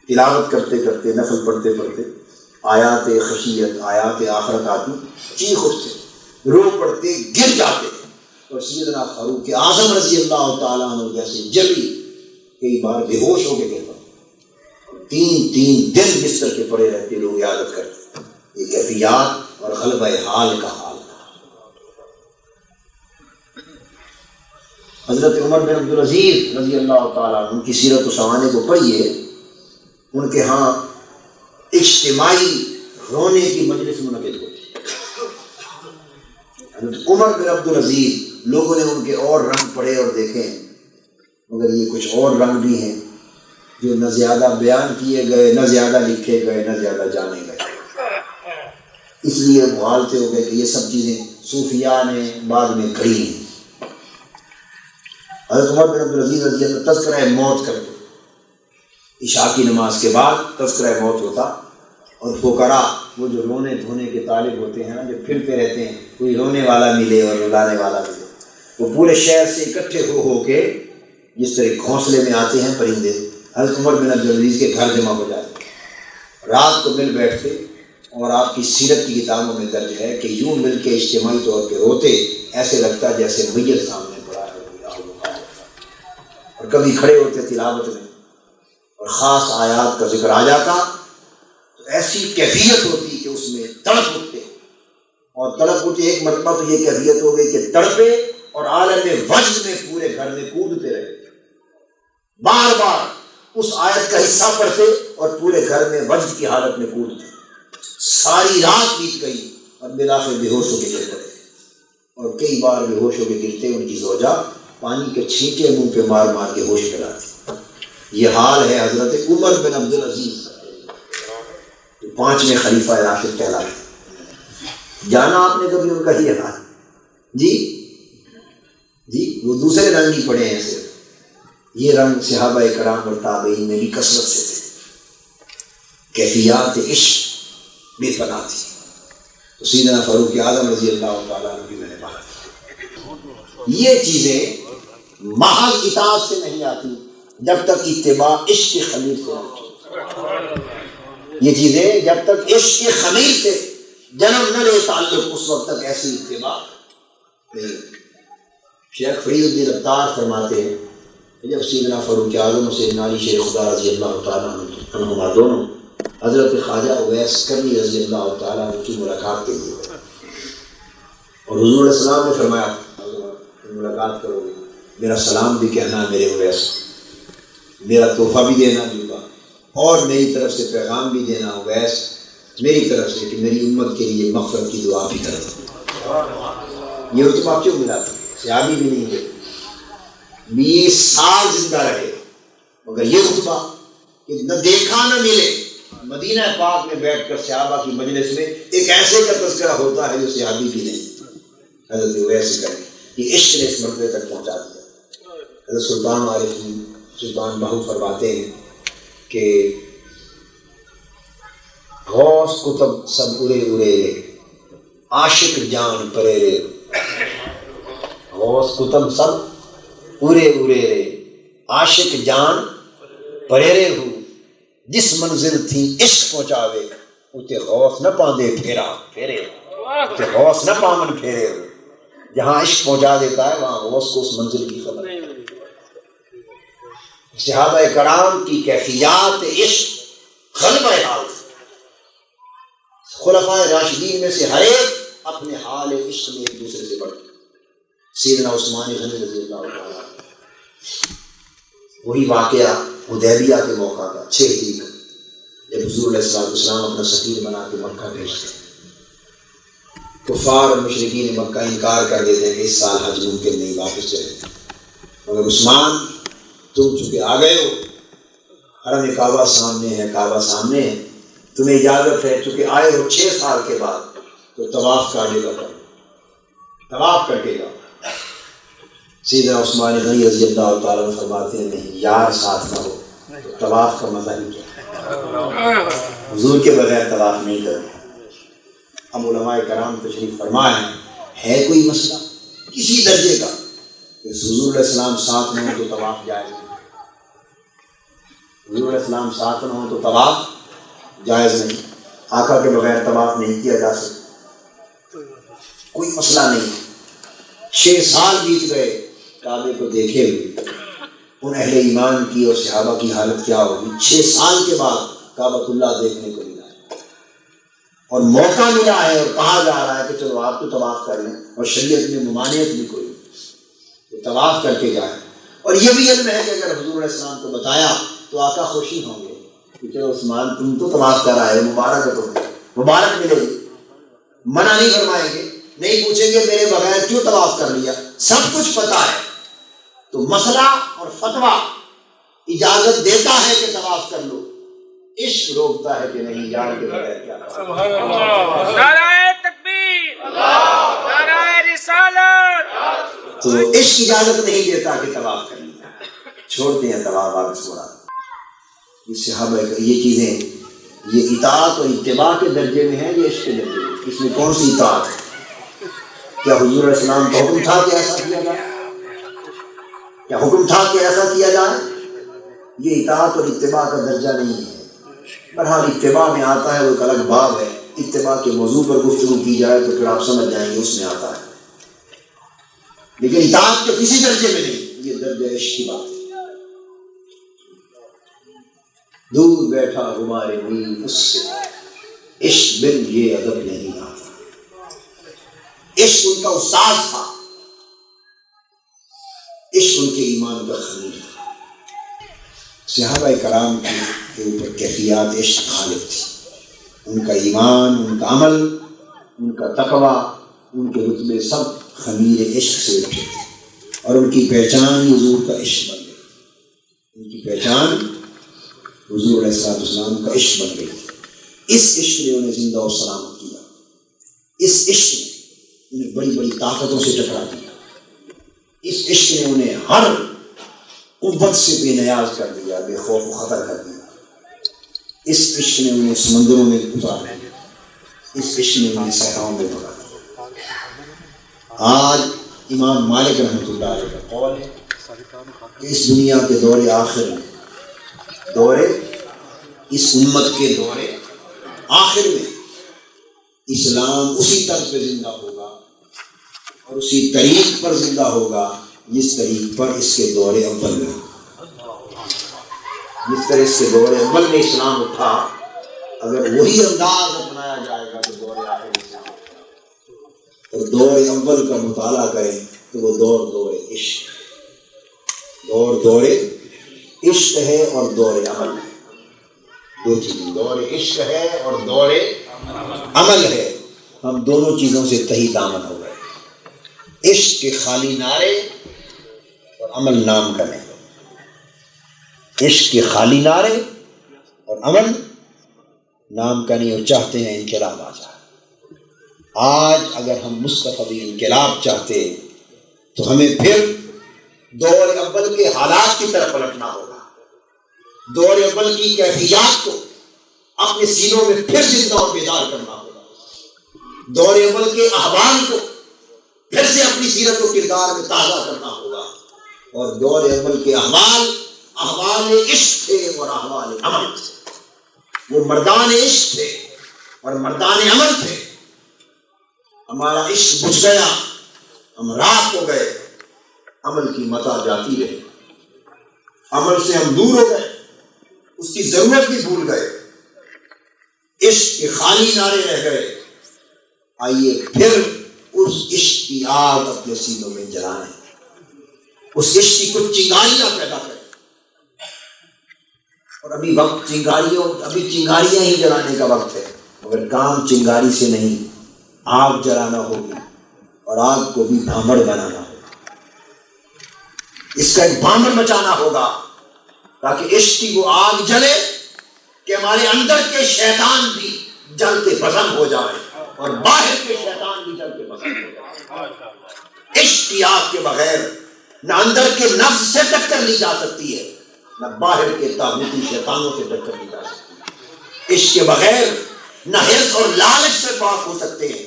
تلاوت کرتے کرتے، نفل پڑھتے پڑھتے آیات خشیت، آیات آخرت آتی، چیخ اٹھتے، رو پڑتے، گر جاتے. اور سیدنا فاروق اعظم رضی اللہ تعالیٰ عنہ جیسے جبھی کئی بار بے ہوش ہو کے گر پڑتے، 3 دن بستر کے پڑے رہتے. لوگ عادت کرتے. یہ کیفیات اور غلبہ حال کا حال تھا. حضرت عمر بن عبدالعزیز رضی اللہ تعالیٰ عنہ کی سیرت و سوانح کو پڑھیے. ان کے ہاں اجتماعی رونے کی مجلس منعقد ہوتی. حضرت عمر بن عبدالعزیز، لوگوں نے ان کے اور رنگ پڑھے اور دیکھے، مگر یہ کچھ اور رنگ بھی ہیں جو نہ زیادہ بیان کیے گئے، نہ زیادہ لکھے گئے، نہ زیادہ جانے گئے. اس لیے محالتے ہو گئے کہ یہ سب چیزیں صوفیاء نے بعد میں کری ہیں. حضرت عمر بن عبدالعزیز رضی اللہ تذکرہ موت کرتے، عشاء کی نماز کے بعد تذکرہ موت ہوتا، اور فقراء وہ جو رونے دھونے کے طالب ہوتے ہیں نا، جو پھرتے رہتے ہیں، کوئی رونے والا ملے اور رلانے والا ملے، وہ پورے شہر سے اکٹھے ہو کے جس طرح گھونسلے میں آتے ہیں پرندے، حضرت عمر بن عبدالعزیز کے گھر جمع ہو جاتے، رات کو مل بیٹھتے. اور آپ کی سیرت کی کتابوں میں درج ہے کہ یوں مل کے اجتماعی طور پہ روتے، ایسے لگتا جیسے میت سامنے پڑا ہے. اور کبھی کھڑے ہوتے تلاوت میں اور خاص آیات کا ذکر آ جاتا تو ایسی کیفیت ہوتی کہ اس میں تڑپ اٹھتے. اور تڑپ اٹھے ایک مرتبہ تو یہ کیفیت ہو گئی کہ تڑپے اور عالم وجد میں پورے گھر میں کودتے رہے، بار بار اس آیت کا حصہ پڑھتے اور پورے گھر میں وجد کی حالت میں کودتے. ساری رات بیت گئی اور بالآخر بے ہوش ہو کے گر پڑے، اور کئی بار بے ہوش ہو کے گرتے ان کی زوجہ پانی کے چھینٹے منہ پہ مار مار کے ہوش پلاتی۔ یہ حال ہے حضرت عمر بن عبد العزیز جو 5ویں خلیفہ راشد کہلاتے، جانا آپ نے کبھی ان کا ہی حال؟ جی وہ دوسرے رنگ نہیں پڑے ہیں صرف، یہ رنگ صحابہ کرام اور تابعین میں بھی کثرت سے تھے، کیفیات عشق بے پناہ تھی۔ تو سیدنا فاروق اعظم رضی اللہ تعالیٰ عنہ کی میں نے بات کی، یہ چیزیں محض اطاعت سے نہیں آتی جب تک اتباع عشق کے خمیر سے نہیں، یہ چیزیں جب تک عشق کے خمیر سے جنم نہ لے تعلق اس وقت تک ایسی اتباع نہیں۔ شیخ فرید الدین عطار فرماتے ہیں جب سیدنا فاروق اعظم اور سیدنا علی شیر خدا رضی اللہ تعالیٰ عنہما دونوں حضرت خواجہ اویس کرنی رضی اللہ تعالیٰ عنہ کی ملاقات کے لیے، اور حضور علیہ السلام نے فرمایا ملاقات کرو گے میرا سلام بھی کہنا میرے اویس، میرا تحفہ بھی دینا ہوگا، اور میری طرف سے پیغام بھی دینا اویس میری طرف سے کہ میری امت کے لیے مغفرت کی دعا بھی کر دو۔ یہ رتبہ کیوں ملا تھا؟ صحابی بھی نہیں ہے، 20 سال زندہ رہے مگر یہ رتبہ کہ نہ دیکھا نہ ملے۔ مدینہ پاک میں بیٹھ کر صحابہ کی مجلس میں ایک ایسے کا تذکرہ ہوتا ہے جو صحابی بھی نہیں، حضرت اویس کریں، یہ عشق نے اس مرتبے تک پہنچا دیا۔ حضرت سلطان عارفین سلطان بہو فرماتے ہیں کہ غوث کتب سب ارے ارے عاشق جان پریرے، غوث کتب سب ارے ارے عاشق جان پریرے ہو، جس منزل تھی عشق پہنچاوے اتے غوث نہ پاندے پھیرا پھیرے، اتے غوث نہ پامن پھیرے ہو، جہاں عشق پہنچا دیتا ہے وہاں غوث کو اس منزل کی خبر ہے۔ صحابہ کرام کی کیفیات عشق غلبہ حال، خلفائے راشدین میں سے ہر ایک اپنے حال عشق میں ایک دوسرے سے بڑھ، سیدنا عثمان غنی رضی اللہ عنہ، وہی واقعہ حدیبیہ کے موقع کا 6 ہجری کا، جب حضور علیہ السلام اپنا سفیر بنا کے مکہ بھیجتے، کفار اور مشرکین مکہ انکار کر دیتے ہیں کہ اس سال حج ممکن نہیں، واپس چلے، مگر عثمان تم چونکہ آ گئے ہو، حرم کعبہ سامنے ہے، کعبہ سامنے ہے، تمہیں اجازت ہے، چونکہ آئے ہو 6 سال کے بعد تو طواف کا جگہ کرو، طواف کر کے جاؤ۔ سیدنا عثمان غنی رضی اللہ تعالیٰ عنہ فرماتے ہیں نہیں، یار ساتھ نہ ہو تو طواف کا مزہ ہی کیا، حضور کے بغیر طواف نہیں کرنا۔ اب علماء کرام تشریف فرمائے ہے کوئی مسئلہ کسی درجے کا کہ حضور علیہ السلام ساتھ نہ ہو تو طواف جائز نہیں، حضور علیہ السلام ساتھ نہ ہو تو طواف جائز نہیں، آقا کے بغیر طواف نہیں کیا جا سکتا، کوئی مسئلہ نہیں۔ 6 سال بیت گئے کعبے کو دیکھے ہوئے، ان اہل ایمان کی اور صحابہ کی حالت کیا ہوگی؟ 6 سال کے بعد کعبۃ اللہ دیکھنے کو ملا ہے اور موقع ملا ہے اور کہا جا رہا ہے کہ چلو آپ تو طواف کر لیں، اور شریعت میں ممانعت بھی کوئی تو طواف کر کے جائیں، اور یہ بھی علم ہے کہ اگر حضور علیہ السلام کو بتایا تو آقا خوشی ہوں گے کہ چلو عثمان تم تو طواف کر آئے، مبارک ہے، تم مبارک ملے گی، منع نہیں فرمائیں گے، نہیں پوچھیں گے میرے بغیر کیوں طواف کر لیا، سب کچھ پتا ہے۔ تو مسئلہ اور فتویٰ اجازت دیتا ہے کہ طواف کر لو، عشق روکتا ہے کہ نہیں، جان کے بغیر کیا۔ نعرہ تکبیر، نعرہ رسالت۔ تو عشق اجازت نہیں دیتا کہ طواف کر لیا، چھوڑتے ہیں طواف واپس چھوڑا۔ یہ صحابہ یہ چیزیں، یہ اطاعت اور اتباع کے درجے میں ہیں، یہ عشق کے درجے میں۔ اس میں کون سی اطاعت ہے؟ کیا حضور علیہ السلام کا حکم تھا کہ ایسا کیا جائے؟ کیا حکم تھا کہ ایسا کیا جائے؟ یہ اطاعت اور اتباع کا درجہ نہیں ہے۔ بہرحال اتباع میں آتا ہے، وہ ایک الگ باب ہے، اتباع کے موضوع پر گفتگو کی جائے تو پھر آپ سمجھ جائیں گے اس میں آتا ہے، لیکن اطاعت کے کسی درجے میں نہیں، یہ درجہ عشق کی بات ہے۔ دور بیٹھا ہمارے نیل اس سے، عشق بن یہ ادب نہیں آتا۔ عشق ان کا استاد تھا، عشق ان کے ایمان کا خمیر تھا۔ صحابہ کرام کے اوپر کیفیات عشق غالب تھی، ان کا ایمان، ان کا عمل ان کا تقویٰ، ان کے رتبے سب خمیر عشق سے اٹھے اور ان کی پہچان ہی حضور کا عشق بن گئی. ان کی پہچان حضور علیہ السلام کا عشق بن گئی. اس عشق نے انہیں زندہ و سلامت کیا. اس عشق نے انہیں بڑی بڑی طاقتوں سے ٹکرا دیا. اس عشق نے انہیں ہر قوت سے بے نیاز کر دیا، بے خوف و خطر کر دیا. اس عشق نے انہیں سمندروں میں اتار دیا. اس عشق نے انہیں صحراؤں میں بھگا دیا. آج امام مالک رحمۃ اللہ علیہ کا قول ہے کہ اس دنیا کے دور آخر میں، اس امت کے دور آخر میں اسلام اسی طرز پہ زندہ ہوگا اور اسی طریق پر زندہ ہوگا جس طریق پر اس کے دور اول میں، جس طرح اس کے دور اول میں اسلام اٹھا. اگر وہی انداز اپنایا جائے گا تو دور آخر اسلام اٹھا. اور دور اول کا مطالعہ کریں تو وہ دور عشق، دور عشق ہے اور دور عمل ہے. دو چیزیں، دور عشق ہے اور دور عمل ہے. ہم دونوں چیزوں سے تہی دامن ہو گئے. عشق کے خالی نعرے اور عمل نام کا نہیں. عشق کے خالی نعرے اور عمل نام کا نہیں، اور چاہتے ہیں انقلاب آ جائے. آج اگر ہم مستقبل انقلاب چاہتے تو ہمیں پھر دور اول کے حالات کی طرف پلٹنا ہوگا. دور اول کی کیفیات کو اپنے سینوں میں پھر زندہ اور بیدار کرنا ہوگا. دور اول کے احوال کو پھر سے اپنی سیرت و کردار میں تازہ کرنا ہوگا. اور دور اول کے احوال عشق تھے اور احوال عمل تھے. وہ مردان عشق تھے اور مردان عمل تھے. ہمارا عشق بجھ گیا، ہم راہ ہو گئے، عمل کی متا جاتی رہی. عمل سے ہم دور ہو گئے، اس کی ضرورت بھی بھول گئے. عشق کے خالی نعرے رہ گئے. آئیے پھر اس عشق کی آگ اپنے سینوں میں جلائیں، اس عشق کی کچھ چنگاریاں پیدا کریں. اور ابھی وقت چنگاریاں ہی جلانے کا وقت ہے، مگر کام چنگاری سے نہیں، آگ جلانا ہوگی اور آگ کو بھی بھامڑ بنانا ہوگا. اس کا ایک بھامڑ مچانا ہوگا تاکہ عشق کی وہ آگ جلے کہ ہمارے اندر کے شیطان بھی جل کے بھسم ہو جائے اور باہر کے شیطان بھی جل کے بھسم ہو جائے. عشق کی آگ کے بغیر نہ اندر کے نفس سے ٹکر لی جا سکتی ہے، نہ باہر کے طاغوتی شیطانوں سے ٹکر لی جا سکتی ہے. عشق کے بغیر نہ حرص اور لالچ سے پاک ہو سکتے ہیں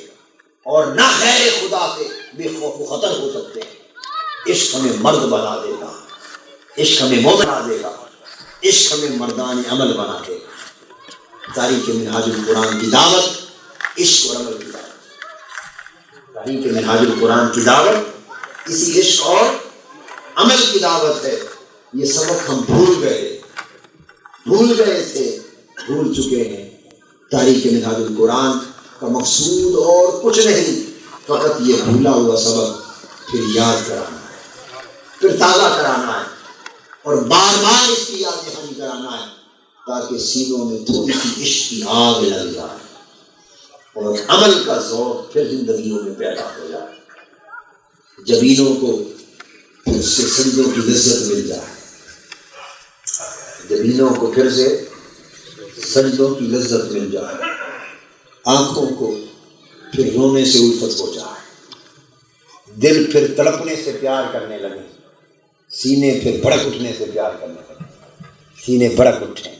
اور نہ غیر خدا سے بے خوف و خطر ہو سکتے ہیں. عشق ہمیں مرد بنا دے گا، عشق ہمیں مومن بنا دے گا، عشق ہمیں مردان عمل بنا دے گا. تاریخ منہاج القرآن کی دعوت عشق اور عمل کی دعوت. تاریخ منہاج القرآن کی دعوت اسی عشق اور عمل کی دعوت ہے. یہ سبق ہم بھول گئے تھے، بھول چکے ہیں. تاریخ منہاج القرآن کا مقصود اور کچھ نہیں، فقط یہ بھولا ہوا سبق پھر یاد کرانا ہے، پھر تازہ کرانا ہے اور بار بار اس کی یاد دہانی کرانا ہے تاکہ سینوں میں تھوڑی سی عشق کی آگ لگ جائے اور عمل کا ذوق پھر زندگیوں میں پیدا ہو جائے. جبینوں کو پھر سے سجدوں کی لذت مل جائے، جبینوں کو پھر سے سجدوں کی لذت مل جائے، آنکھوں کو پھر رونے سے الفت ہو جائے، دل پھر تڑپنے سے پیار کرنے لگے، سینے پھر بھڑک اٹھنے سے پیار کرنے لگے. سینے بھڑک اٹھیں،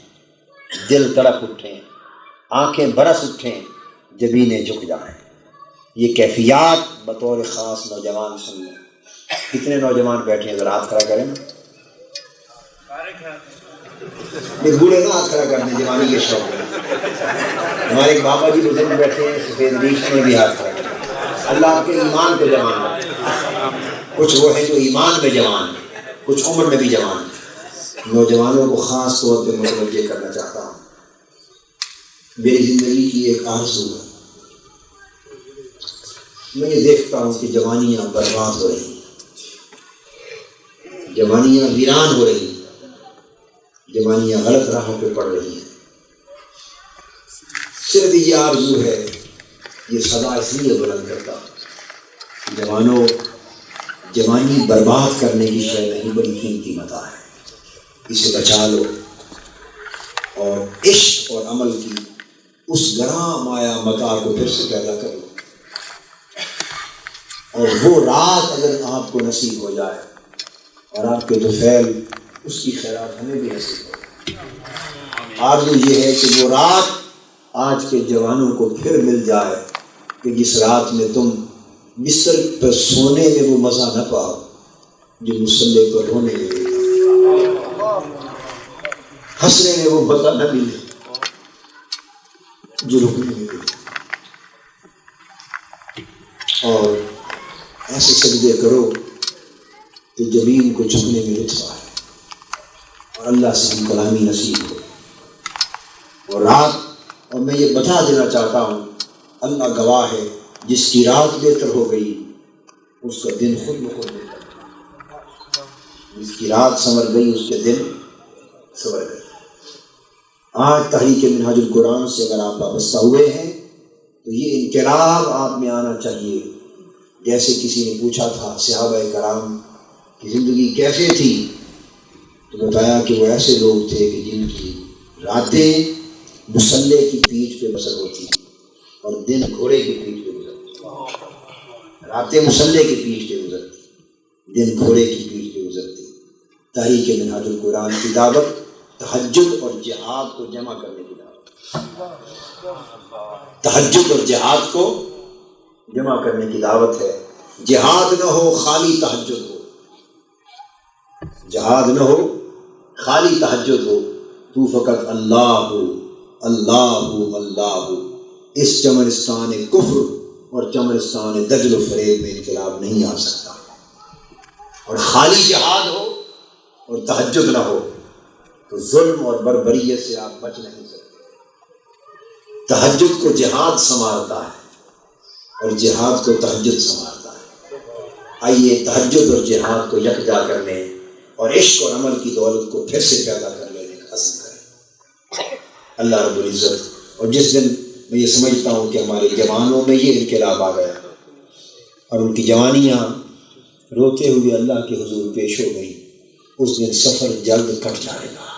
دل تڑپ اٹھیں، آنکھیں برس اٹھیں، جبینیں جھک جائیں. یہ کیفیات بطور خاص نوجوان سن لیں. کتنے نوجوان بیٹھے ہیں؟ ذرا ہاتھ کھڑا کریں. یہ بوڑھے نہ ہاتھ کھڑا کرنے، جوانی کے شوق ہے. ہمارے ایک بابا جی بزرگ بیٹھے ہیں سفید ریش میں بھی ہاتھ کھڑا کریں. اللہ آپ کے ایمان کو جوان رکھے. کچھ وہ ہیں جو ایمان میں جوان ہیں، کچھ عمر میں بھی جوان ہیں. نوجوانوں کو خاص طور پہ متوجہ کرنا چاہتا ہوں. میری زندگی کی ایک آرزو ہے، میں یہ دیکھتا ہوں کہ جوانیاں برباد ہو رہی ہیں، جوانیاں ویران ہو رہی ہیں، جوانیاں غلط راہوں پہ پڑ رہی ہیں. صرف یہ آرزو ہے یہ صدا اس لیے بلند کرتا ہوں، جوانوں، جوانی برباد کرنے کی شے نہیں، بڑی قیمتی متاع ہے، اسے بچا لو اور عشق اور عمل کی اس گراں مایا متاع کو پھر سے پیدا کرو، اور وہ رات اگر آپ کو نصیب ہو جائے اور آپ کے طفیل اس کی خیرات ہمیں بھی نصیب ہو، آرزو یہ ہے کہ وہ رات آج کے جوانوں کو پھر مل جائے کہ جس رات میں تم بستر پر سونے میں وہ مزہ نہ پاؤ جو مصلی پر رونے میں ملا، ہنسنے میں وہ مزہ نہ ملے جو رکنے میں ملا، اور ایسے سجدے کرو کہ زمین کو جھکنے میں لطف آئے اور اللہ سے ہم کلامی نصیب ہو، اور رات، اور میں یہ بتا دینا چاہتا ہوں، اللہ گواہ ہے، جس کی رات بہتر ہو گئی اس کا دن خود بخود بہتر، جس کی رات سنور گئی اس کے دن سنور گئے۔ آج تحریک منہاج القرآن سے اگر آپ وابستہ ہوئے ہیں تو یہ انقلاب آپ میں آنا چاہیے۔ جیسے کسی نے پوچھا تھا صحابہ کرام کی زندگی کیسے تھی، تو بتایا کہ وہ ایسے لوگ تھے کہ جن کی راتیں مصلی کی پیٹھ پہ بسر ہوتی اور دن گھوڑے کی پیٹھ پہ گزرتی، راتیں مصلی کی پیٹھ پہ گزرتی، دن گھوڑے کی پیٹھ پہ گزرتی۔ تحریک منہاج القرآن کی دعوت تہجد اور جہاد کو جمع کرنے کی دعوت، تہجد اور جہاد کو جمع کرنے کی دعوت ہے۔ جہاد نہ ہو خالی تہجد ہو، جہاد نہ ہو خالی تہجد ہو، تو فقط اللہ ہو، اللہ ہو، اللہ ہو۔ اس چمنستان کفر اور چمنستان دجل و فریب میں انقلاب نہیں آ سکتا، اور خالی جہاد ہو اور تہجد نہ ہو تو ظلم اور بربریت سے آپ بچ نہیں سکتے۔ تہجد کو جہاد سنوارتا ہے اور جہاد کو تہجد سنوارتا ہے۔ آئیے تہجد اور جہاد کو یکجا کرنے اور عشق اور عمل کی دولت کو پھر سے پیدا کر لینے کا عزم کریں۔ اللہ رب العزت، اور جس دن میں یہ سمجھتا ہوں کہ ہمارے جوانوں میں یہ انقلاب آ گیا اور ان کی جوانیاں روتے ہوئے اللہ کے حضور پیش ہو گئی، اس دن سفر جلد کٹ جائے گا،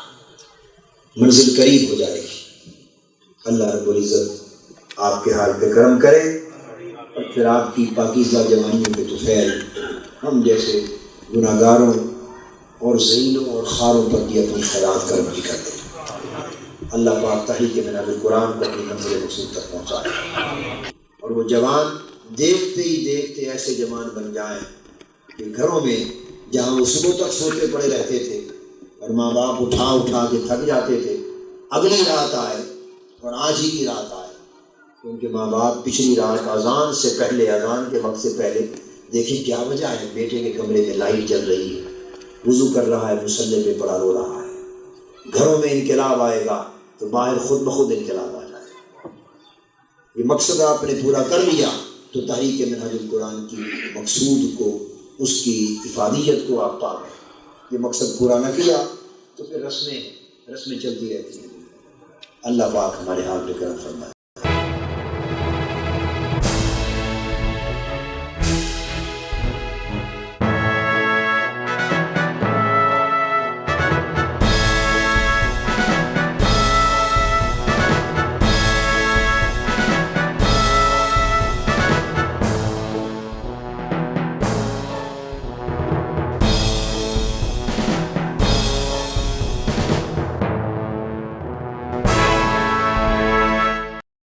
منزل قریب ہو جائے گی۔ اللہ رب العزت آپ کے حال پہ کرم کرے، اور پھر آپ کی پاکیزہ جوانیوں کے طفیل ہم جیسے گناہگاروں اور ذلیلوں اور خاروں پر بھی اپنی خیرات کرم بھی کر دے۔ اللہ پاک تحریک منہاج القرآن کو اپنی منزل مقصود تک پہنچائے، اور وہ جوان دیکھتے ہی دیکھتے ایسے جوان بن جائیں کہ گھروں میں جہاں وہ صبح تک سوتے پڑے رہتے تھے اور ماں باپ اٹھا اٹھا کے تھک جاتے تھے، اگلی رات آئے اور آج ہی کی رات آئے، کیونکہ ماں باپ پچھلی رات اذان سے پہلے، اذان کے وقت سے پہلے دیکھیں کیا وجہ ہے، بیٹے کے کمرے میں لائٹ جل رہی ہے، وضو کر رہا ہے، مصلی پہ پڑا رو رہا ہے۔ گھروں میں انقلاب آئے گا تو باہر خود بخود انقلاب آ جائے گا۔ یہ مقصد آپ نے پورا کر لیا تو تحریک منہاج القرآن کی مقصود کو، اس کی افادیت کو آپ پا گئے۔ یہ مقصد پورا نہ کیا تو پھر رسمیں چلتی رہتی ہیں۔ اللہ پاک ہمارے حال پہ کرم فرمائے۔